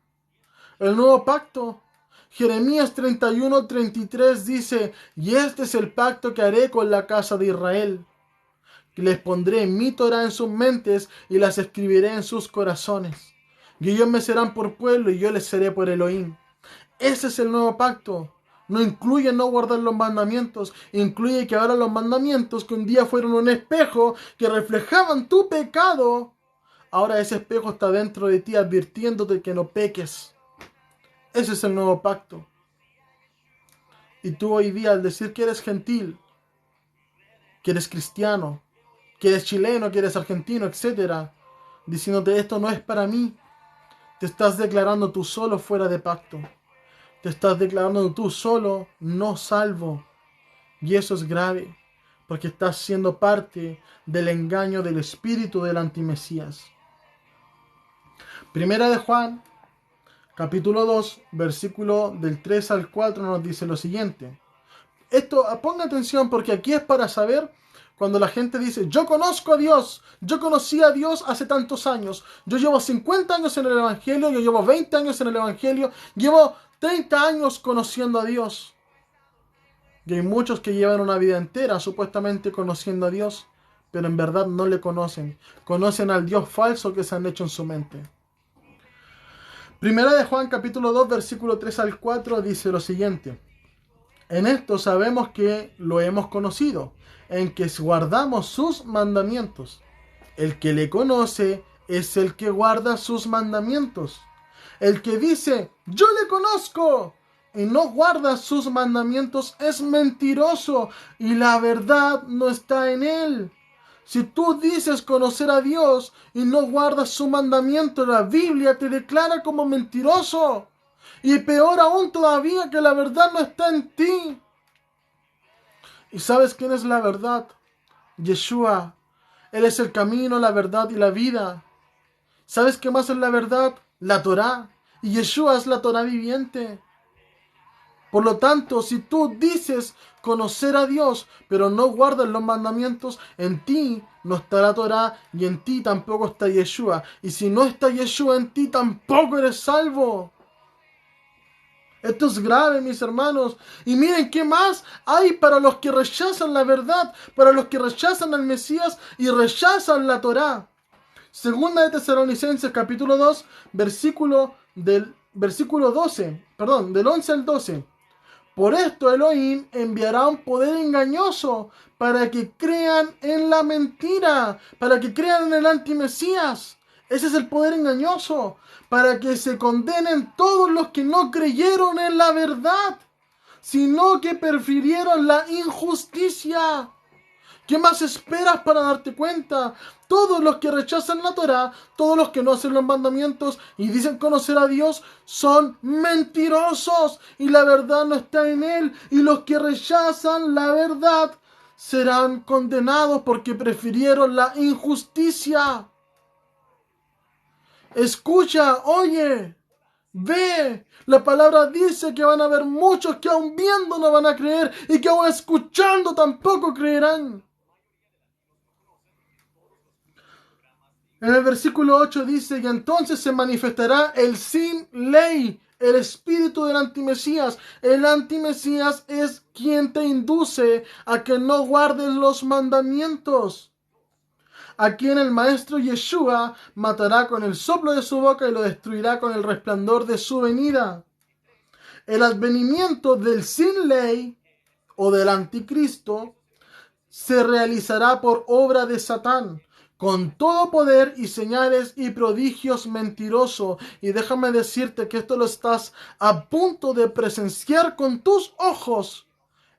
El nuevo pacto. Jeremías 31:33 dice: y este es el pacto que haré con la casa de Israel. Les pondré mi Torah en sus mentes y las escribiré en sus corazones. Y ellos me serán por pueblo y yo les seré por Elohim. Ese es el nuevo pacto. No incluye no guardar los mandamientos. Incluye que ahora los mandamientos, que un día fueron un espejo que reflejaban tu pecado, ahora ese espejo está dentro de ti advirtiéndote que no peques. Ese es el nuevo pacto. Y tú hoy día, al decir que eres gentil, que eres cristiano, que eres chileno, que eres argentino, etc., diciéndote: esto no es para mí, te estás declarando tú solo fuera de pacto. Te estás declarando tú solo no salvo. Y eso es grave, porque estás siendo parte del engaño del espíritu del antimesías. Primera de Juan, capítulo 2, versículo del 3 al 4 nos dice lo siguiente. Esto, ponga atención, porque aquí es para saber cuando la gente dice: yo conozco a Dios, yo conocí a Dios hace tantos años, yo llevo 50 años en el Evangelio, yo llevo 20 años en el Evangelio, llevo 30 años conociendo a Dios. Y hay muchos que llevan una vida entera supuestamente conociendo a Dios, pero en verdad no le conocen. Conocen al Dios falso que se han hecho en su mente. Primera de Juan capítulo 2 versículo 3 al 4 dice lo siguiente: en esto sabemos que lo hemos conocido, en que guardamos sus mandamientos. El que le conoce es el que guarda sus mandamientos. El que dice: yo le conozco, y no guarda sus mandamientos es mentiroso, y la verdad no está en él. Si tú dices conocer a Dios y no guardas su mandamiento, la Biblia te declara como mentiroso. Y peor aún todavía, que la verdad no está en ti. ¿Y sabes quién es la verdad? Yeshua. Él es el camino, la verdad y la vida. ¿Sabes qué más es la verdad? La Torá. Y Yeshua es la Torá viviente. Por lo tanto, si tú dices conocer a Dios, pero no guardas los mandamientos, en ti no está la Torá y en ti tampoco está Yeshua. Y si no está Yeshua en ti, tampoco eres salvo. Esto es grave, mis hermanos. Y miren qué más hay para los que rechazan la verdad, para los que rechazan al Mesías y rechazan la Torá. Segunda de Tesalonicenses capítulo 2, versículo 12, perdón, del 11 al 12. Por esto Elohim enviará un poder engañoso para que crean en la mentira, para que crean en el antimesías. Ese es el poder engañoso, para que se condenen todos los que no creyeron en la verdad, sino que prefirieron la injusticia. ¿Qué más esperas para darte cuenta? Todos los que rechazan la Torá, todos los que no hacen los mandamientos y dicen conocer a Dios, son mentirosos y la verdad no está en él. Y los que rechazan la verdad serán condenados porque prefirieron la injusticia. Escucha, oye, ve. La palabra dice que van a haber muchos que aun viendo no van a creer y que aun escuchando tampoco creerán. En el versículo 8 dice que entonces se manifestará el sin ley, el espíritu del antimesías. El antimesías es quien te induce a que no guardes los mandamientos. A quien el maestro Yeshua matará con el soplo de su boca y lo destruirá con el resplandor de su venida. El advenimiento del sin ley o del anticristo se realizará por obra de Satán, con todo poder y señales y prodigios mentirosos. Y déjame decirte que esto lo estás a punto de presenciar con tus ojos,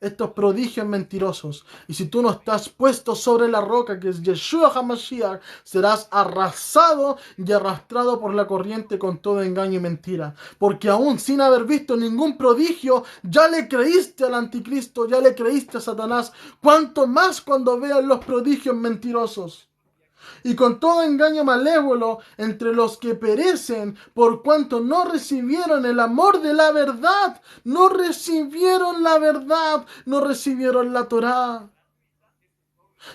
estos prodigios mentirosos. Y si tú no estás puesto sobre la roca que es Yeshua HaMashiach, serás arrasado y arrastrado por la corriente con todo engaño y mentira. Porque aún sin haber visto ningún prodigio, ya le creíste al anticristo, ya le creíste a Satanás. Cuanto más cuando veas los prodigios mentirosos. Y con todo engaño malévolo entre los que perecen, por cuanto no recibieron el amor de la verdad, no recibieron la verdad, no recibieron la Torá.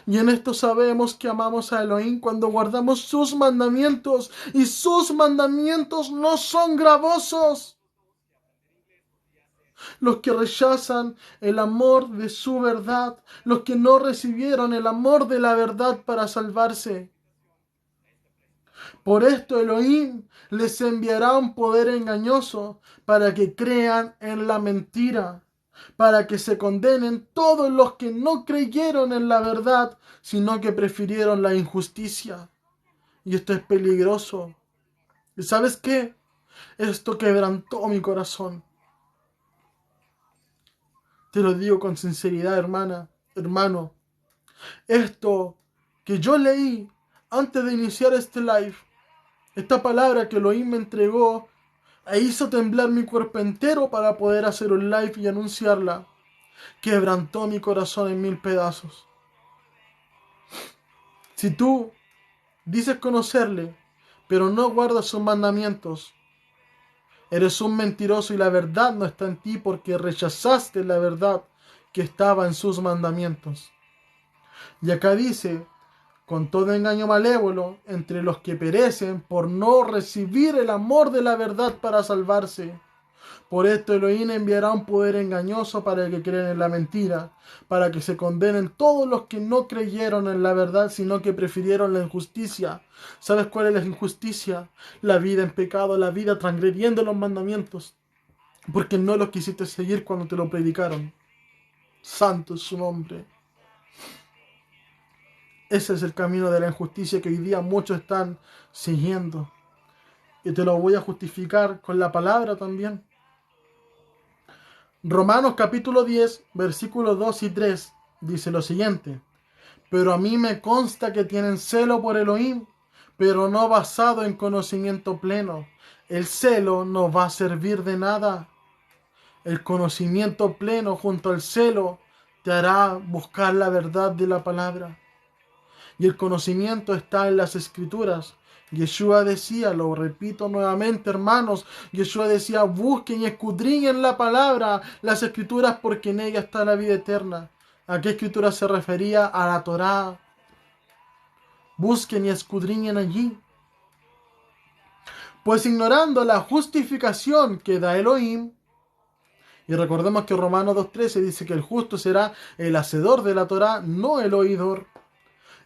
Y en esto sabemos que amamos a Elohim cuando guardamos sus mandamientos, y sus mandamientos no son gravosos. Los que rechazan el amor de su verdad, los que no recibieron el amor de la verdad para salvarse. Por esto Elohim les enviará un poder engañoso para que crean en la mentira, para que se condenen todos los que no creyeron en la verdad, sino que prefirieron la injusticia. Y esto es peligroso. ¿Y sabes qué? Esto quebrantó mi corazón. Te lo digo con sinceridad, hermana, hermano. Esto que yo leí antes de iniciar este live, esta palabra que Elohim me entregó e hizo temblar mi cuerpo entero para poder hacer un live y anunciarla, quebrantó mi corazón en 1000 pedazos. Si tú dices conocerle, pero no guardas sus mandamientos, eres un mentiroso y la verdad no está en ti porque rechazaste la verdad que estaba en sus mandamientos. Y acá dice, con todo engaño malévolo entre los que perecen por no recibir el amor de la verdad para salvarse. Por esto Elohim enviará un poder engañoso para que crean en la mentira, para que se condenen todos los que no creyeron en la verdad, sino que prefirieron la injusticia. ¿Sabes cuál es la injusticia? La vida en pecado, la vida transgrediendo los mandamientos, porque no los quisiste seguir cuando te lo predicaron. Santo es su nombre. Ese es el camino de la injusticia que hoy día muchos están siguiendo. Y te lo voy a justificar con la palabra también. Romanos capítulo 10, versículos 2 y 3 dice lo siguiente. Pero a mí me consta que tienen celo por Elohim, pero no basado en conocimiento pleno. El celo no va a servir de nada. El conocimiento pleno junto al celo te hará buscar la verdad de la palabra. Y el conocimiento está en las escrituras. Yeshua decía, lo repito nuevamente, hermanos, Yeshua decía, busquen y escudriñen la palabra, las escrituras, porque en ella está la vida eterna. ¿A qué escritura se refería? A la Torá. Busquen y escudriñen allí. Pues ignorando la justificación que da Elohim, Y recordemos que Romanos 2.13 dice que el justo será el hacedor de la Torá, no el oidor.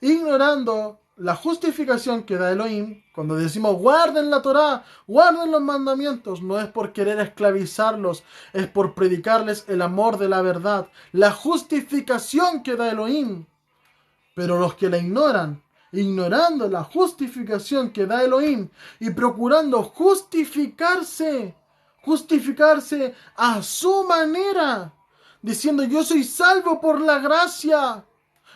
Ignorando la justificación que da Elohim, cuando decimos guarden la Torá, guarden los mandamientos, no es por querer esclavizarlos, es por predicarles el amor de la verdad, la justificación que da Elohim. Pero los que la ignoran, ignorando la justificación que da Elohim y procurando justificarse a su manera, diciendo yo soy salvo por la gracia,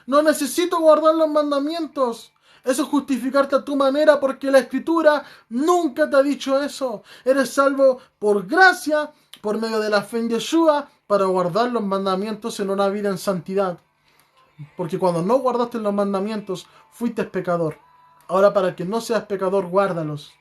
no necesito guardar los mandamientos. Eso es justificarte a tu manera, porque la Escritura nunca te ha dicho eso. Eres salvo por gracia, por medio de la fe en Yeshua, para guardar los mandamientos en una vida en santidad. Porque cuando no guardaste los mandamientos, fuiste pecador. Ahora, para que no seas pecador, guárdalos.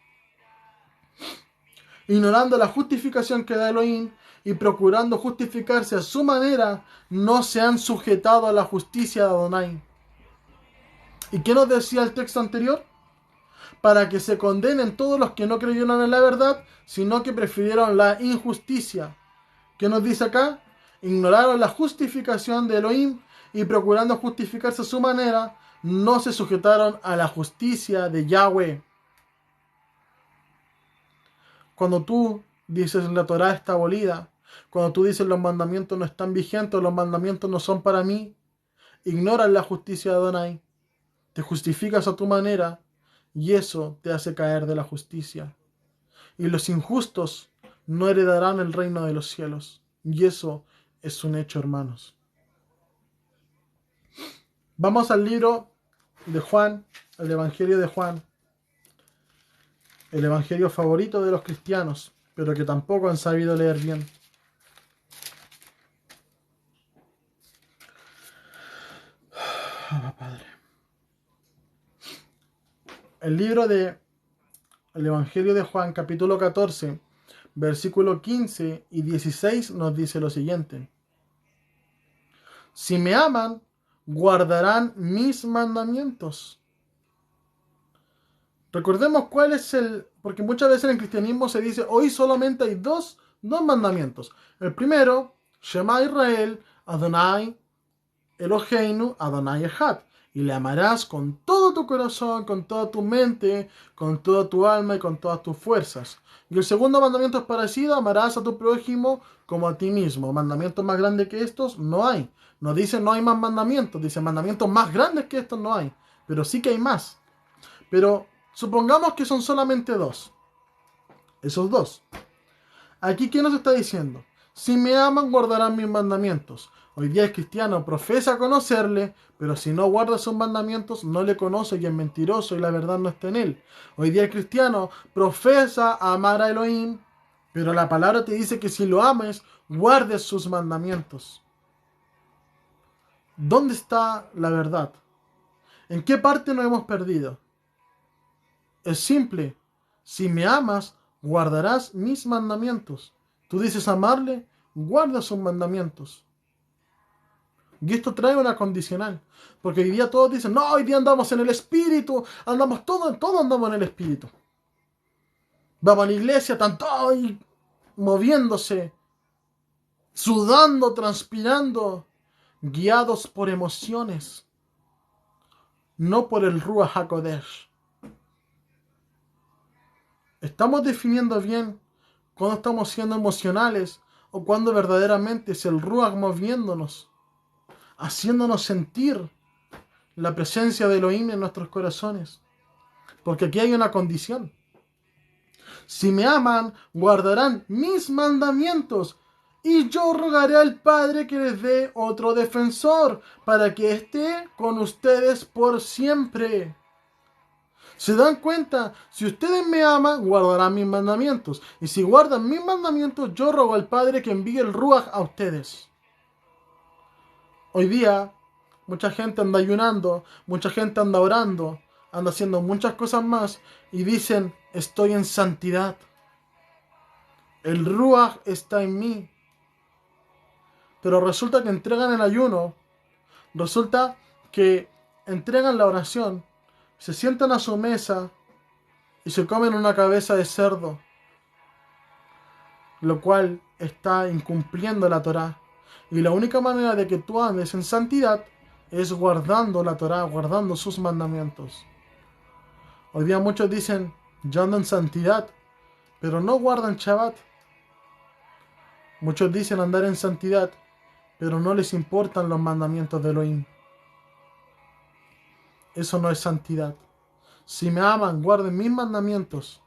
Ignorando la justificación que da Elohim y procurando justificarse a su manera, no se han sujetado a la justicia de Adonai. ¿Y qué nos decía el texto anterior? Para que se condenen todos los que no creyeron en la verdad, sino que prefirieron la injusticia. ¿Qué nos dice acá? Ignoraron la justificación de Elohim y procurando justificarse a su manera, no se sujetaron a la justicia de Yahweh. Cuando tú dices la Torá está abolida, cuando tú dices los mandamientos no están vigentes, los mandamientos no son para mí, ignoras la justicia de Adonai, te justificas a tu manera y eso te hace caer de la justicia. Y los injustos no heredarán el reino de los cielos. Y eso es un hecho, hermanos. Vamos al libro de Juan, el Evangelio de Juan. El evangelio favorito de los cristianos, pero que tampoco han sabido leer bien. Padre. El libro de el Evangelio de Juan, capítulo 14, versículo 15 y 16 nos dice lo siguiente. Si me aman, guardarán mis mandamientos. Recordemos cuál es porque muchas veces en el cristianismo se dice, hoy solamente hay dos mandamientos. El primero, Shema Israel, Adonai Eloheinu, Adonai Echad. Y le amarás con todo tu corazón, con toda tu mente, con toda tu alma y con todas tus fuerzas. Y el segundo mandamiento es parecido, amarás a tu prójimo como a ti mismo. Mandamientos más grandes que estos no hay. No dice no hay más mandamientos, dice mandamientos más grandes que estos no hay. Pero sí que hay más. Pero supongamos que son solamente dos. Esos dos. Aquí, ¿qué nos está diciendo? Si me aman, guardarán mis mandamientos. Hoy día el cristiano profesa conocerle, pero si no guarda sus mandamientos, no le conoce y es mentiroso y la verdad no está en él. Hoy día el cristiano profesa amar a Elohim, pero la palabra te dice que si lo ames, guardes sus mandamientos. ¿Dónde está la verdad? ¿En qué parte nos hemos perdido? Es simple. Si me amas, guardarás mis mandamientos. Tú dices amarle, guarda sus mandamientos. Y esto trae una condicional. Porque hoy día todos dicen, no, hoy día andamos en el espíritu, andamos todos andamos en el espíritu. Vamos a la iglesia, están todos ahí moviéndose, sudando, transpirando, guiados por emociones, no por el Ruach HaKodesh. ¿Estamos definiendo bien cuando estamos siendo emocionales o cuando verdaderamente es el Ruach moviéndonos, haciéndonos sentir la presencia de Elohim en nuestros corazones? Porque aquí hay una condición. Si me aman, guardarán mis mandamientos, y yo rogaré al Padre que les dé otro defensor, para que esté con ustedes por siempre. ¿Se dan cuenta? Si ustedes me aman, guardarán mis mandamientos. Y si guardan mis mandamientos, yo rogo al Padre que envíe el Ruach a ustedes. Hoy día, mucha gente anda ayunando, mucha gente anda orando, anda haciendo muchas cosas más y dicen, estoy en santidad. El Ruach está en mí. Pero resulta que entregan el ayuno, resulta que entregan la oración, se sientan a su mesa y se comen una cabeza de cerdo. lo cual está incumpliendo la Torá. Y la única manera de que tú andes en santidad es guardando la Torá, guardando sus mandamientos. Hoy día muchos dicen, yo ando en santidad, pero no guardan Shabbat. Muchos dicen andar en santidad, pero no les importan los mandamientos de Elohim. Eso no es santidad. Si me aman, guarden mis mandamientos.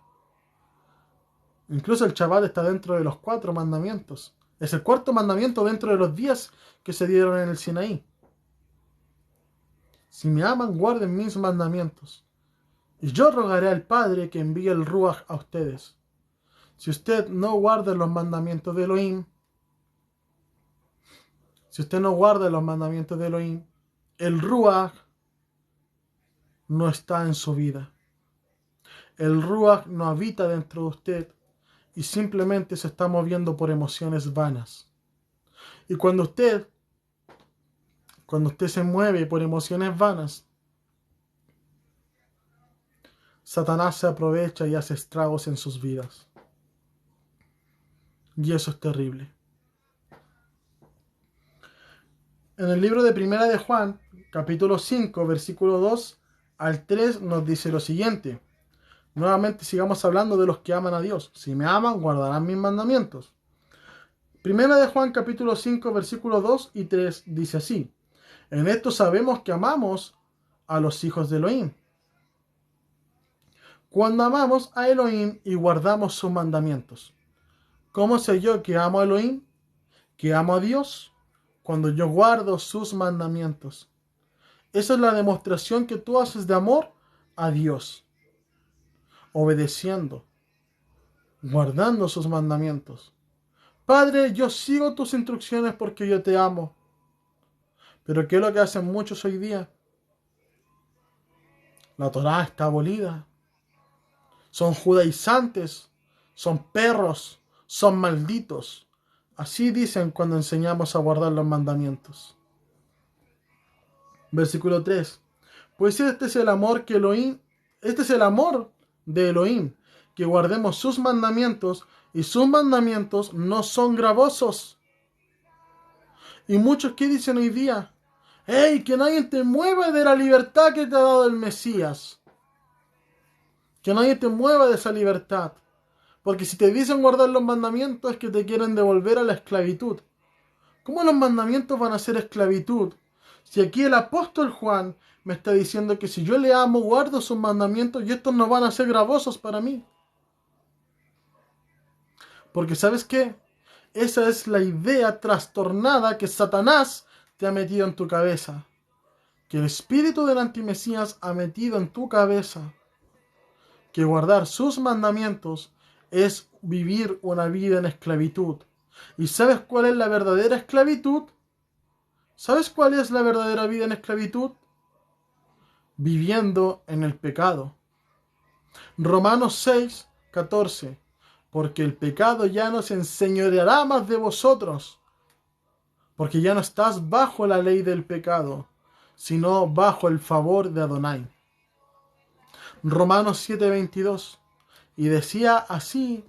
Incluso el Shabbat está dentro de los 4 mandamientos. Es el 4.º mandamiento dentro de los 10 que se dieron en el Sinaí. Si me aman, guarden mis mandamientos. Y yo rogaré al Padre que envíe el Ruach a ustedes. Si usted no guarda los mandamientos de Elohim, el Ruach no está en su vida. El Ruach no habita dentro de usted y simplemente se está moviendo por emociones vanas. Y cuando usted se mueve por emociones vanas, Satanás se aprovecha y hace estragos en sus vidas. Y eso es terrible. En el libro de Primera de Juan, capítulo 5, versículo 2 al 3, nos dice lo siguiente. Nuevamente sigamos hablando de los que aman a Dios. Si me aman, guardarán mis mandamientos. Primera de Juan, capítulo 5, versículo 2 y 3, dice así. En esto sabemos que amamos a los hijos de Elohim, cuando amamos a Elohim y guardamos sus mandamientos. ¿Cómo sé yo que amo a Elohim? Que amo a Dios cuando yo guardo sus mandamientos. Esa es la demostración que tú haces de amor a Dios. Obedeciendo, guardando sus mandamientos. Padre, yo sigo tus instrucciones porque yo te amo. Pero ¿qué es lo que hacen muchos hoy día? La Torá está abolida. Son judaizantes, son perros, son malditos. Así dicen cuando enseñamos a guardar los mandamientos. Versículo 3. Pues este es el amor de Elohim, que guardemos sus mandamientos, y sus mandamientos no son gravosos. Y muchos que dicen hoy día, ¡hey! Que nadie te mueva de la libertad que te ha dado el Mesías. Que nadie te mueva de esa libertad. Porque si te dicen guardar los mandamientos es que te quieren devolver a la esclavitud. ¿Cómo los mandamientos van a ser esclavitud? Si aquí el apóstol Juan me está diciendo que si yo le amo, guardo sus mandamientos y estos no van a ser gravosos para mí. Porque ¿sabes qué? Esa es la idea trastornada que Satanás te ha metido en tu cabeza. Que el espíritu del antimesías ha metido en tu cabeza. Que guardar sus mandamientos es vivir una vida en esclavitud. ¿Y sabes cuál es la verdadera esclavitud? ¿Sabes cuál es la verdadera vida en esclavitud? Viviendo en el pecado. Romanos 6, 14. Porque el pecado ya no se enseñoreará más de vosotros. Porque ya no estás bajo la ley del pecado, sino bajo el favor de Adonai. Romanos 7, 22. Y decía así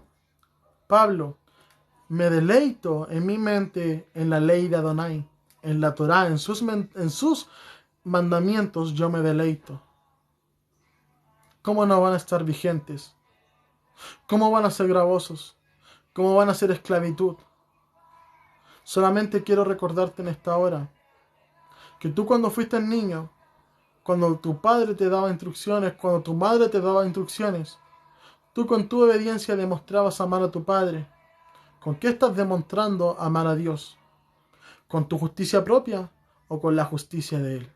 Pablo, me deleito en mi mente en la ley de Adonai, en la Torá, en sus mandamientos yo me deleito. ¿Cómo no van a estar vigentes? ¿Cómo van a ser gravosos? ¿Cómo van a ser esclavitud? Solamente quiero recordarte en esta hora que tú cuando fuiste niño, cuando tu padre te daba instrucciones, cuando tu madre te daba instrucciones, tú con tu obediencia demostrabas amar a tu padre. ¿Con qué estás demostrando amar a Dios? ¿Con tu justicia propia o con la justicia de Él?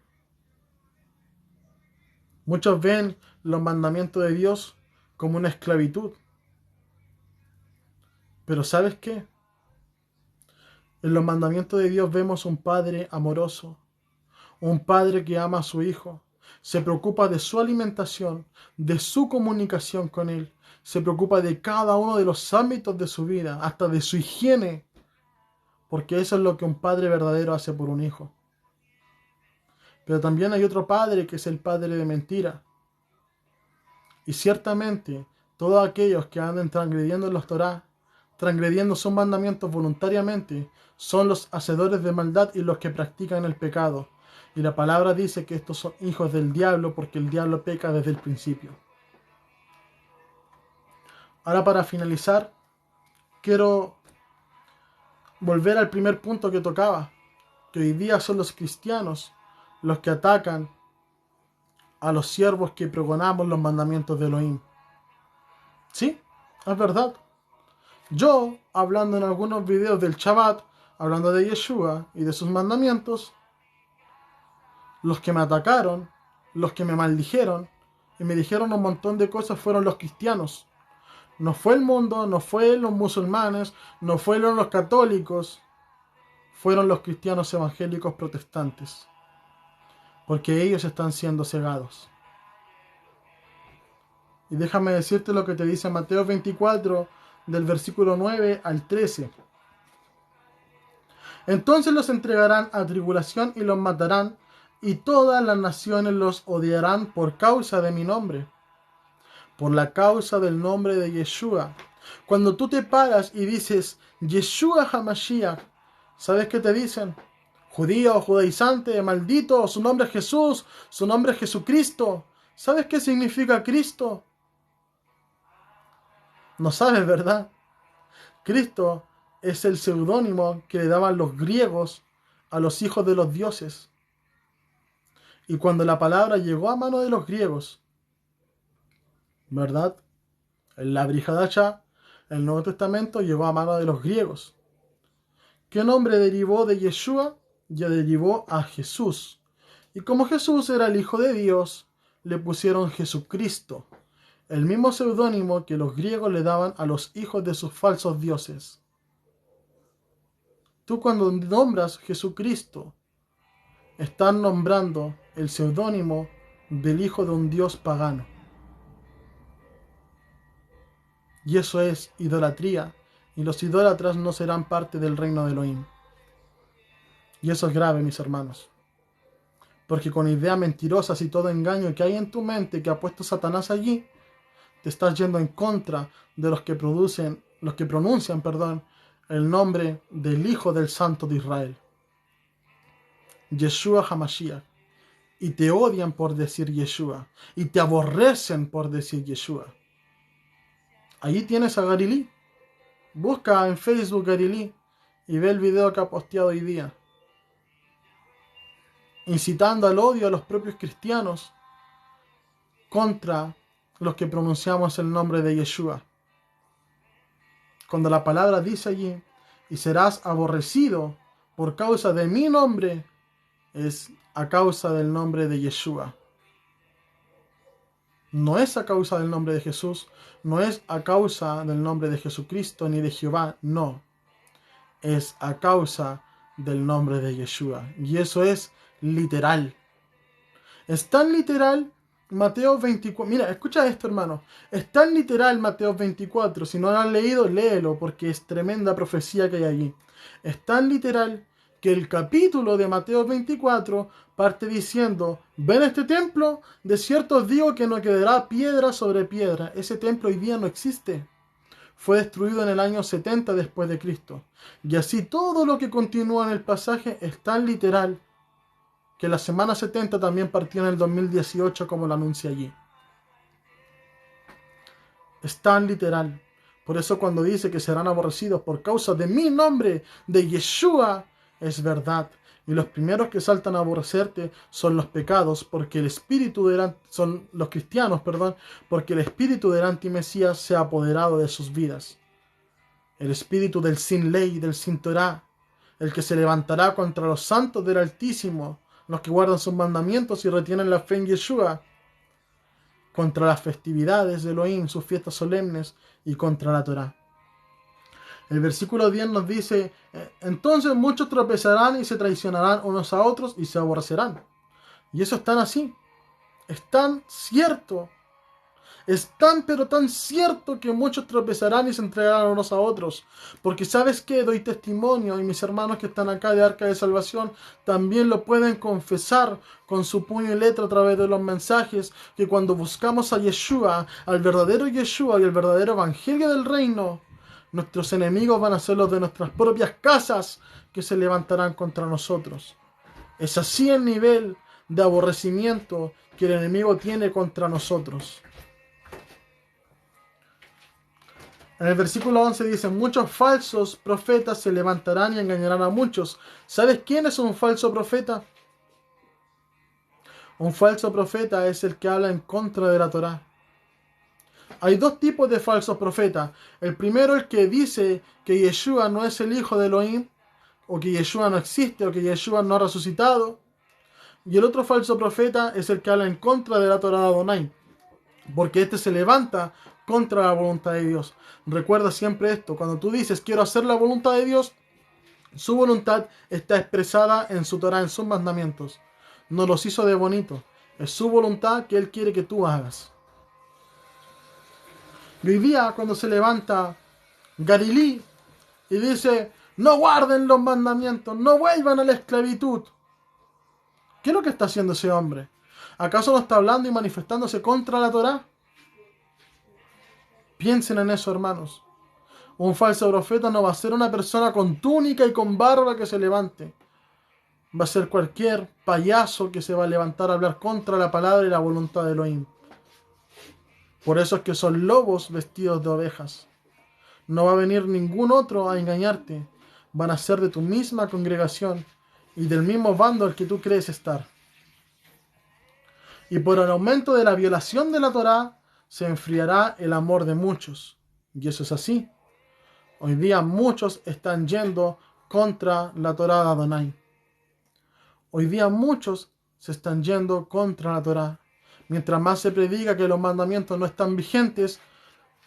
Muchos ven los mandamientos de Dios como una esclavitud. Pero ¿sabes qué? En los mandamientos de Dios vemos un Padre amoroso, un Padre que ama a su Hijo, se preocupa de su alimentación, de su comunicación con Él, se preocupa de cada uno de los ámbitos de su vida, hasta de su higiene, porque eso es lo que un padre verdadero hace por un hijo. Pero también hay otro padre que es el padre de mentira. Y ciertamente, todos aquellos que anden transgrediendo en los Torá, transgrediendo sus mandamientos voluntariamente, son los hacedores de maldad y los que practican el pecado. Y la palabra dice que estos son hijos del diablo porque el diablo peca desde el principio. Ahora, para finalizar, quiero volver al primer punto que tocaba, que hoy día son los cristianos los que atacan a los siervos que pregonamos los mandamientos de Elohim. Sí, es verdad. Yo, hablando en algunos videos del Shabbat, hablando de Yeshua y de sus mandamientos, los que me atacaron, los que me maldijeron y me dijeron un montón de cosas fueron los cristianos. No fue el mundo, no fue los musulmanes, no fueron los católicos, fueron los cristianos evangélicos protestantes, porque ellos están siendo cegados. Y déjame decirte lo que te dice Mateo 24, del versículo 9 al 13. Entonces los entregarán a tribulación y los matarán, y todas las naciones los odiarán por causa de mi nombre, por la causa del nombre de Yeshua. Cuando tú te paras y dices Yeshua HaMashiach, ¿sabes qué te dicen? Judío, judaizante, maldito, su nombre es Jesús, su nombre es Jesucristo. ¿Sabes qué significa Cristo? No sabes, ¿verdad? Cristo es el seudónimo que le daban los griegos a los hijos de los dioses. Y cuando la palabra llegó a mano de los griegos, ¿verdad? En la Brihadachá, el Nuevo Testamento, llegó a mano de los griegos. ¿Qué nombre derivó de Yeshua? Ya derivó a Jesús. Y como Jesús era el Hijo de Dios, le pusieron Jesucristo, el mismo seudónimo que los griegos le daban a los hijos de sus falsos dioses. Tú cuando nombras Jesucristo, estás nombrando el seudónimo del hijo de un dios pagano. Y eso es idolatría, y los idólatras no serán parte del reino de Elohim. Y eso es grave, mis hermanos. Porque con ideas mentirosas y todo engaño que hay en tu mente que ha puesto Satanás allí, te estás yendo en contra de los que pronuncian, el nombre del Hijo del Santo de Israel, Yeshua HaMashiach. Y te odian por decir Yeshua, y te aborrecen por decir Yeshua. Allí tienes a Garilí. Busca en Facebook Garilí y ve el video que ha posteado hoy día, incitando al odio a los propios cristianos contra los que pronunciamos el nombre de Yeshua. Cuando la palabra dice allí, y serás aborrecido por causa de mi nombre, es a causa del nombre de Yeshua. No es a causa del nombre de Jesús, no es a causa del nombre de Jesucristo ni de Jehová, no. Es a causa del nombre de Yeshua. Y eso es literal. Es tan literal Mateo 24. Mira, escucha esto, hermano. Es tan literal Mateo 24. Si no lo han leído, léelo, porque es tremenda profecía que hay allí. Es tan literal que el capítulo de Mateo 24 parte diciendo: ¿ven este templo? De cierto os digo que no quedará piedra sobre piedra. Ese templo hoy día no existe. Fue destruido en el año 70 después de Cristo. Y así todo lo que continúa en el pasaje es tan literal que la semana 70 también partió en el 2018, como lo anuncia allí. Es tan literal. Por eso cuando dice que serán aborrecidos por causa de mi nombre, de Yeshua, es verdad. Y los primeros que saltan a aborrecerte son los pecados, porque el espíritu son los cristianos, porque el espíritu del antimesías se ha apoderado de sus vidas. El espíritu del sin ley, del sin Torah, el que se levantará contra los santos del Altísimo, los que guardan sus mandamientos y retienen la fe en Yeshua, contra las festividades de Elohim, sus fiestas solemnes, y contra la Torah. El versículo 10 nos dice: entonces muchos tropezarán y se traicionarán unos a otros y se aborrecerán. Y eso es tan así, es tan cierto, es tan pero tan cierto que muchos tropezarán y se entregarán unos a otros. Porque ¿sabes qué? Doy testimonio, y mis hermanos que están acá de Arca de Salvación también lo pueden confesar con su puño y letra a través de los mensajes, que cuando buscamos a Yeshua, al verdadero Yeshua y el verdadero evangelio del reino, Nuestros enemigos van a ser los de nuestras propias casas que se levantarán contra nosotros. Es así el nivel de aborrecimiento que el enemigo tiene contra nosotros. En el versículo 11 dice: muchos falsos profetas se levantarán y engañarán a muchos. ¿Sabes quién es un falso profeta? Un falso profeta es el que habla en contra de la Torá. Hay dos tipos de falsos profetas. El primero, el que dice que Yeshua no es el hijo de Elohim, o que Yeshua no existe, o que Yeshua no ha resucitado. Y el otro falso profeta es el que habla en contra de la Torá de Adonai, porque este se levanta contra la voluntad de Dios. Recuerda siempre esto: cuando tú dices quiero hacer la voluntad de Dios, su voluntad está expresada en su Torá, en sus mandamientos. No los hizo de bonito. Es su voluntad que Él quiere que tú hagas. Y hoy día, cuando se levanta Galilí y dice: no guarden los mandamientos, no vuelvan a la esclavitud, ¿qué es lo que está haciendo ese hombre? ¿Acaso no está hablando y manifestándose contra la Torá? Piensen en eso, hermanos. Un falso profeta no va a ser una persona con túnica y con barba que se levante. Va a ser cualquier payaso que se va a levantar a hablar contra la palabra y la voluntad de Elohim. Por eso es que son lobos vestidos de ovejas. No va a venir ningún otro a engañarte. Van a ser de tu misma congregación y del mismo bando al que tú crees estar. Y por el aumento de la violación de la Torá se enfriará el amor de muchos. Y eso es así. Hoy día muchos están yendo contra la Torá de Adonai. Hoy día muchos se están yendo contra la Torá. Mientras más se predica que los mandamientos no están vigentes,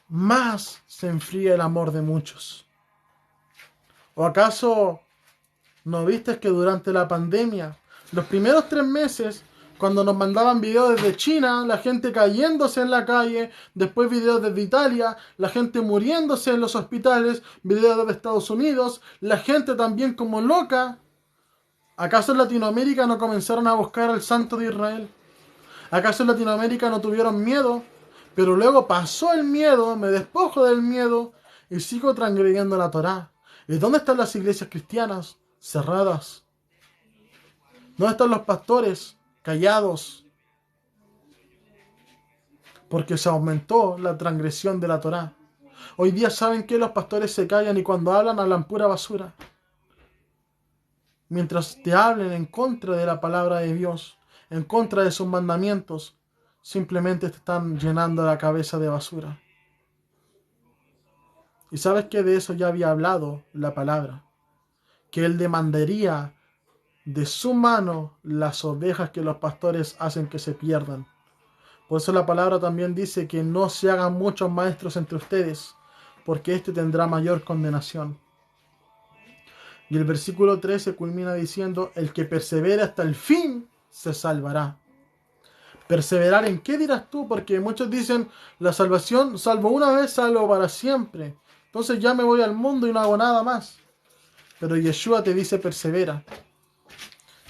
más se enfría el amor de muchos. ¿O acaso no viste que durante la pandemia, los primeros 3 meses, cuando nos mandaban videos desde China, la gente cayéndose en la calle, después videos desde Italia, la gente muriéndose en los hospitales, videos desde Estados Unidos, la gente también como loca? ¿Acaso en Latinoamérica no comenzaron a buscar al Santo de Israel? ¿Acaso en Latinoamérica no tuvieron miedo? Pero luego pasó el miedo, me despojo del miedo y sigo transgrediendo la Torá. ¿Y dónde están las iglesias cristianas? Cerradas. ¿Dónde están los pastores? Callados. Porque se aumentó la transgresión de la Torá. Hoy día saben que los pastores se callan y cuando hablan pura basura. Mientras te hablen en contra de la palabra de Dios, en contra de sus mandamientos, simplemente te están llenando la cabeza de basura. Y sabes que de eso ya había hablado la palabra, que Él demandaría de su mano las ovejas que los pastores hacen que se pierdan. Por eso la palabra también dice que no se hagan muchos maestros entre ustedes, porque éste tendrá mayor condenación. Y el versículo 13 culmina diciendo: el que persevere hasta el fin se salvará. ¿Perseverar en qué dirás tú? Porque muchos dicen: la salvación, salvo una vez, salvo para siempre. Entonces ya me voy al mundo y no hago nada más. Pero Yeshua te dice: persevera.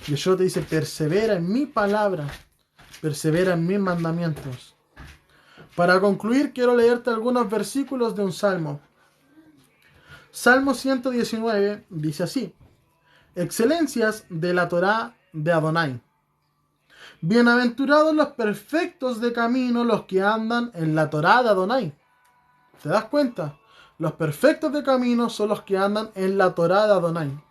Yeshua te dice: persevera en mi palabra. Persevera en mis mandamientos. Para concluir, quiero leerte algunos versículos de un salmo. Salmo 119 dice así: excelencias de la Torá de Adonai. Bienaventurados los perfectos de camino, los que andan en la Torá de Adonai. ¿Te das cuenta? Los perfectos de camino son los que andan en la Torá de Adonai.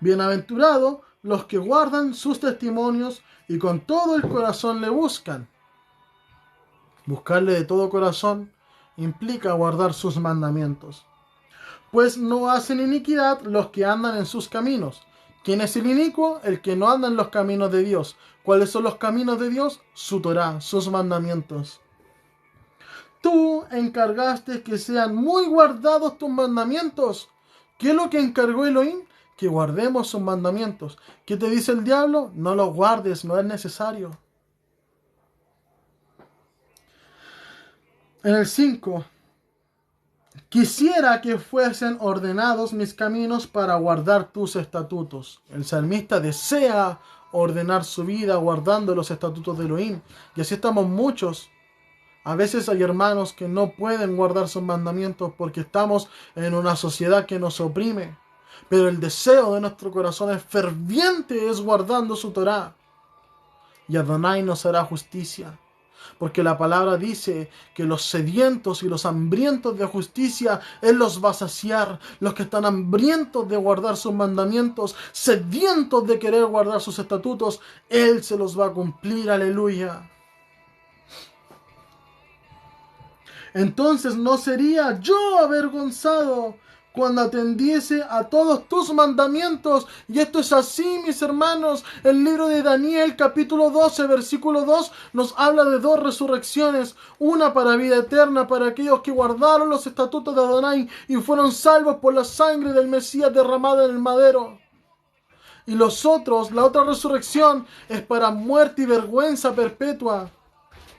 Bienaventurados los que guardan sus testimonios y con todo el corazón le buscan. Buscarle de todo corazón implica guardar sus mandamientos. Pues no hacen iniquidad los que andan en sus caminos. ¿Quién es el inicuo? El que no anda en los caminos de Dios. ¿Cuáles son los caminos de Dios? Su Torá, sus mandamientos. Tú encargaste que sean muy guardados tus mandamientos. ¿Qué es lo que encargó Elohim? Que guardemos sus mandamientos. ¿Qué te dice el diablo? No los guardes, no es necesario. En el 5. Quisiera que fuesen ordenados mis caminos para guardar tus estatutos. El salmista desea ordenar su vida guardando los estatutos de Elohim. Y así estamos muchos A veces hay hermanos que no pueden guardar sus mandamientos porque estamos en una sociedad que nos oprime. Pero el deseo de nuestro corazón es ferviente, es guardando su Torá. Y Adonai nos hará justicia. Porque la palabra dice que los sedientos y los hambrientos de justicia, Él los va a saciar. Los que están hambrientos de guardar sus mandamientos, sedientos de querer guardar sus estatutos, Él se los va a cumplir. Aleluya. Entonces no sería yo avergonzado cuando atendiese a todos tus mandamientos. Y esto es así, mis hermanos. El libro de Daniel, capítulo 12, versículo 2, nos habla de dos resurrecciones. Una para vida eterna, para aquellos que guardaron los estatutos de Adonai y fueron salvos por la sangre del Mesías derramada en el madero. Y los otros, la otra resurrección, es para muerte y vergüenza perpetua.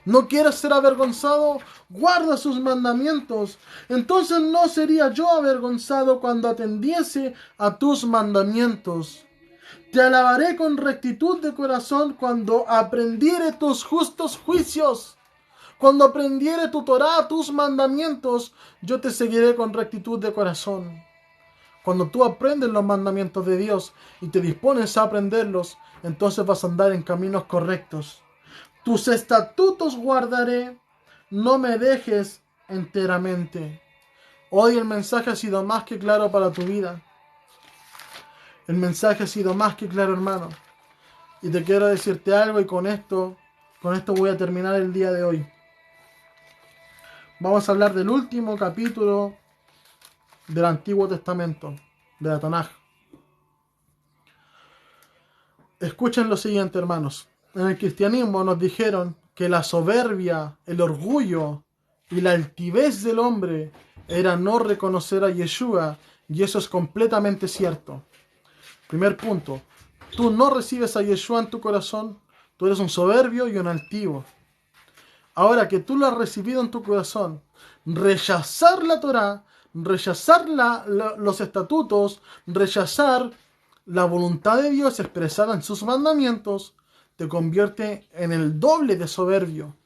¿No quieres ser avergonzado? Guarda sus mandamientos. Entonces no sería yo avergonzado cuando atendiese a tus mandamientos. Te alabaré con rectitud de corazón cuando aprendiere tus justos juicios. Cuando aprendiere tu Torá, tus mandamientos, yo te seguiré con rectitud de corazón. Cuando tú aprendes los mandamientos de Dios y te dispones a aprenderlos, entonces vas a andar en caminos correctos. Tus estatutos guardaré, no me dejes enteramente. Hoy el mensaje ha sido más que claro para tu vida. El mensaje ha sido más que claro, hermano. Y te quiero decirte algo y con esto voy a terminar el día de hoy. Vamos a hablar del último capítulo del Antiguo Testamento, de la Tanaj. Escuchen lo siguiente, hermanos. En el cristianismo nos dijeron que la soberbia, el orgullo y la altivez del hombre era no reconocer a Yeshua, y eso es completamente cierto. Primer punto, tú no recibes a Yeshua en tu corazón, tú eres un soberbio y un altivo. Ahora que tú lo has recibido en tu corazón, rechazar la Torá, rechazar los estatutos, rechazar la voluntad de Dios expresada en sus mandamientos, te convierte en el doble de soberbio.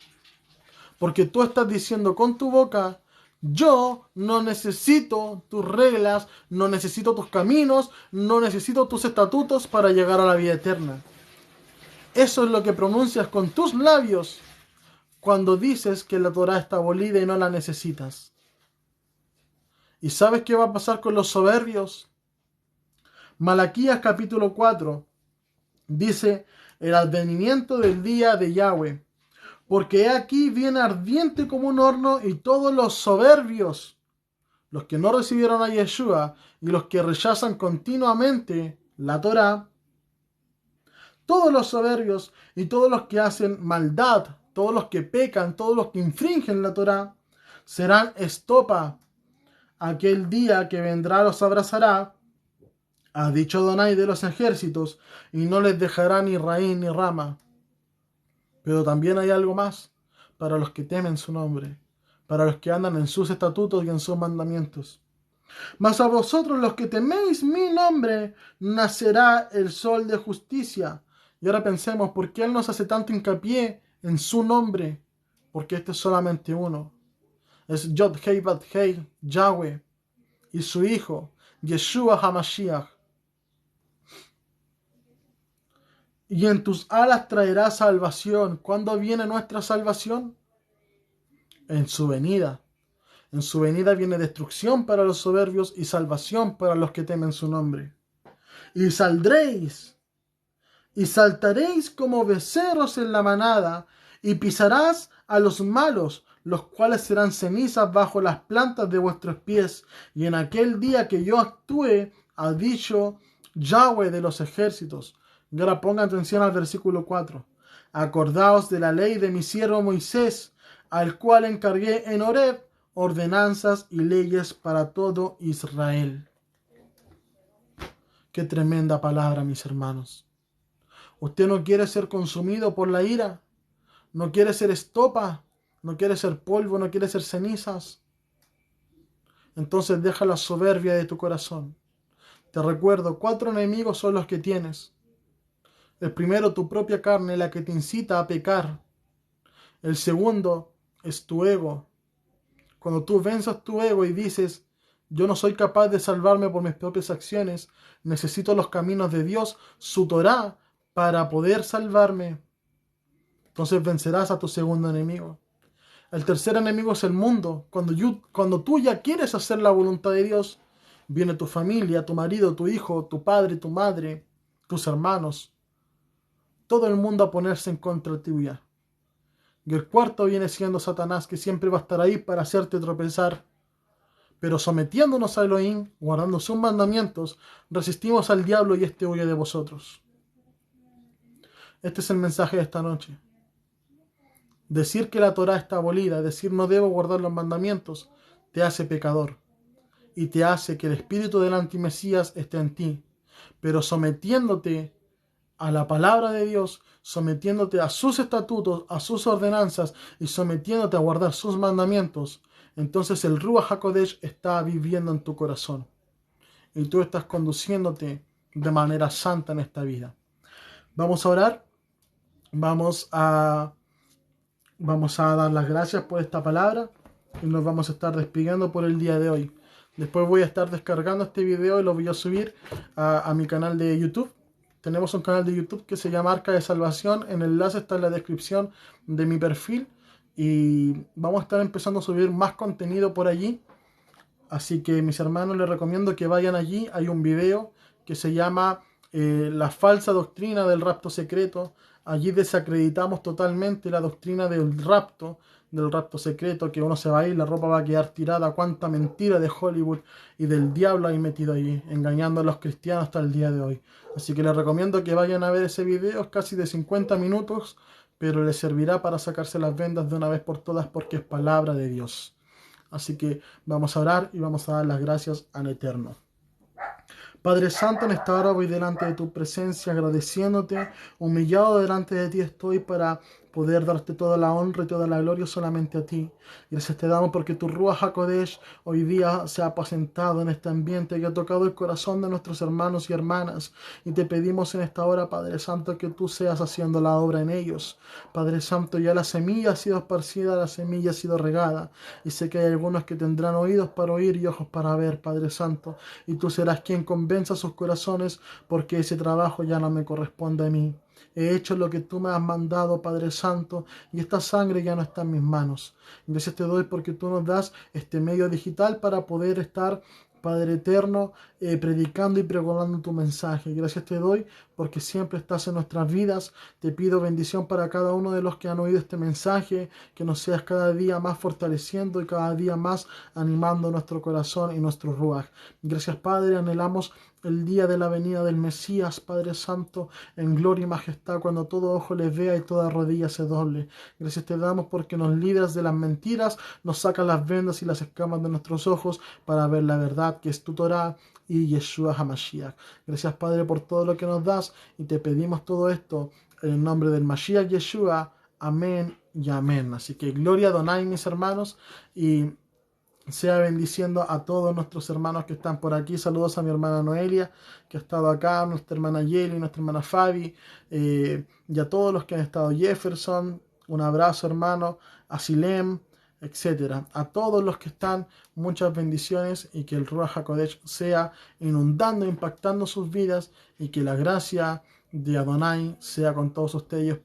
Porque tú estás diciendo con tu boca, yo no necesito tus reglas, no necesito tus caminos, no necesito tus estatutos para llegar a la vida eterna. Eso es lo que pronuncias con tus labios cuando dices que la Torá está abolida y no la necesitas. ¿Y sabes qué va a pasar con los soberbios? Malaquías capítulo 4 dice: el advenimiento del día de Yahweh, porque he aquí viene ardiente como un horno, y todos los soberbios, los que no recibieron a Yeshua y los que rechazan continuamente la Torá, todos los soberbios y todos los que hacen maldad, todos los que pecan, todos los que infringen la Torá, serán estopa. Aquel día que vendrá los abrazará, ha dicho Adonai de los ejércitos, y no les dejará ni raíz ni rama. Pero también hay algo más para los que temen su nombre, para los que andan en sus estatutos y en sus mandamientos. Mas a vosotros los que teméis mi nombre, nacerá el sol de justicia. Y ahora pensemos, ¿por qué Él nos hace tanto hincapié en su nombre? Porque este es solamente uno. Es Yod Hei Bat Hei, Yahweh, y su Hijo, Yeshua HaMashiach. Y en tus alas traerá salvación. ¿Cuándo viene nuestra salvación? En su venida. En su venida viene destrucción para los soberbios y salvación para los que temen su nombre. Y saldréis y saltaréis como becerros en la manada, y pisarás a los malos, los cuales serán cenizas bajo las plantas de vuestros pies. Y en aquel día que yo actúe, ha dicho Yahweh de los ejércitos. Y ahora pongan atención al versículo 4. Acordaos de la ley de mi siervo Moisés, al cual encargué en Horeb ordenanzas y leyes para todo Israel. Qué tremenda palabra, mis hermanos. Usted no quiere ser consumido por la ira, no quiere ser estopa, no quiere ser polvo, no quiere ser cenizas. Entonces deja la soberbia de tu corazón. Te recuerdo, 4 enemigos son los que tienes. El primero, tu propia carne, la que te incita a pecar. El segundo, es tu ego. Cuando tú venzas tu ego y dices, yo no soy capaz de salvarme por mis propias acciones, necesito los caminos de Dios, su Torá, para poder salvarme, entonces vencerás a tu segundo enemigo. El tercer enemigo es el mundo. Cuando tú ya quieres hacer la voluntad de Dios, viene tu familia, tu marido, tu hijo, tu padre, tu madre, tus hermanos, todo el mundo a ponerse en contra tuya. Y el cuarto viene siendo Satanás, que siempre va a estar ahí para hacerte tropezar. Pero sometiéndonos a Elohim, guardando sus mandamientos, resistimos al diablo y éste huye de vosotros. Este es el mensaje de esta noche. Decir que la Torá está abolida, decir no debo guardar los mandamientos, te hace pecador y te hace que el espíritu del antimesías esté en ti. Pero sometiéndote a la palabra de Dios, sometiéndote a sus estatutos, a sus ordenanzas y sometiéndote a guardar sus mandamientos, entonces el Ruach HaKodesh está viviendo en tu corazón y tú estás conduciéndote de manera santa en esta vida. Vamos a orar, vamos a dar las gracias por esta palabra y nos vamos a estar despidiendo por el día de hoy. Después voy a estar descargando este video y lo voy a subir a mi canal de YouTube. Tenemos un canal de YouTube que se llama Arca de Salvación. El enlace está en la descripción de mi perfil. Y vamos a estar empezando a subir más contenido por allí. Así que mis hermanos, les recomiendo que vayan allí. Hay un video que se llama La falsa doctrina del rapto secreto. Allí desacreditamos totalmente la doctrina del rapto secreto, que uno se va a ir, la ropa va a quedar tirada. Cuánta mentira de Hollywood y del diablo hay metido allí, engañando a los cristianos hasta el día de hoy. Así que les recomiendo que vayan a ver ese video, es casi de 50 minutos, pero les servirá para sacarse las vendas de una vez por todas porque es palabra de Dios. Así que vamos a orar y vamos a dar las gracias al Eterno. Padre Santo, en esta hora voy delante de tu presencia agradeciéndote, humillado delante de ti estoy para poder darte toda la honra y toda la gloria solamente a ti. Gracias te damos porque tu Ruach HaKodesh hoy día se ha apacentado en este ambiente que ha tocado el corazón de nuestros hermanos y hermanas. Y te pedimos en esta hora, Padre Santo, que tú seas haciendo la obra en ellos. Padre Santo, ya la semilla ha sido esparcida, la semilla ha sido regada. Y sé que hay algunos que tendrán oídos para oír y ojos para ver, Padre Santo. Y tú serás quien convenza sus corazones porque ese trabajo ya no me corresponde a mí. He hecho lo que tú me has mandado, Padre Santo, y esta sangre ya no está en mis manos. Gracias te doy porque tú nos das este medio digital para poder estar, Padre Eterno, predicando y pregonando tu mensaje. Gracias te doy porque siempre estás en nuestras vidas. Te pido bendición para cada uno de los que han oído este mensaje, que nos seas cada día más fortaleciendo y cada día más animando nuestro corazón y nuestro ruaj. Gracias, Padre, anhelamos el día de la venida del Mesías, Padre Santo, en gloria y majestad, cuando todo ojo les vea y toda rodilla se doble. Gracias te damos porque nos libras de las mentiras, nos sacas las vendas y las escamas de nuestros ojos para ver la verdad que es tu Torá y Yeshua HaMashiach. Gracias, Padre, por todo lo que nos das y te pedimos todo esto en el nombre del Mashiach Yeshua. Amén y amén. Así que gloria a Adonai, mis hermanos, y sea bendiciendo a todos nuestros hermanos que están por aquí. Saludos a mi hermana Noelia, que ha estado acá, nuestra hermana Yeli, nuestra hermana Fabi, y a todos los que han estado. Jefferson, un abrazo, hermano, a Silem, etcétera. A todos los que están, muchas bendiciones y que el Ruach HaKodesh sea inundando, impactando sus vidas y que la gracia de Adonai sea con todos ustedes.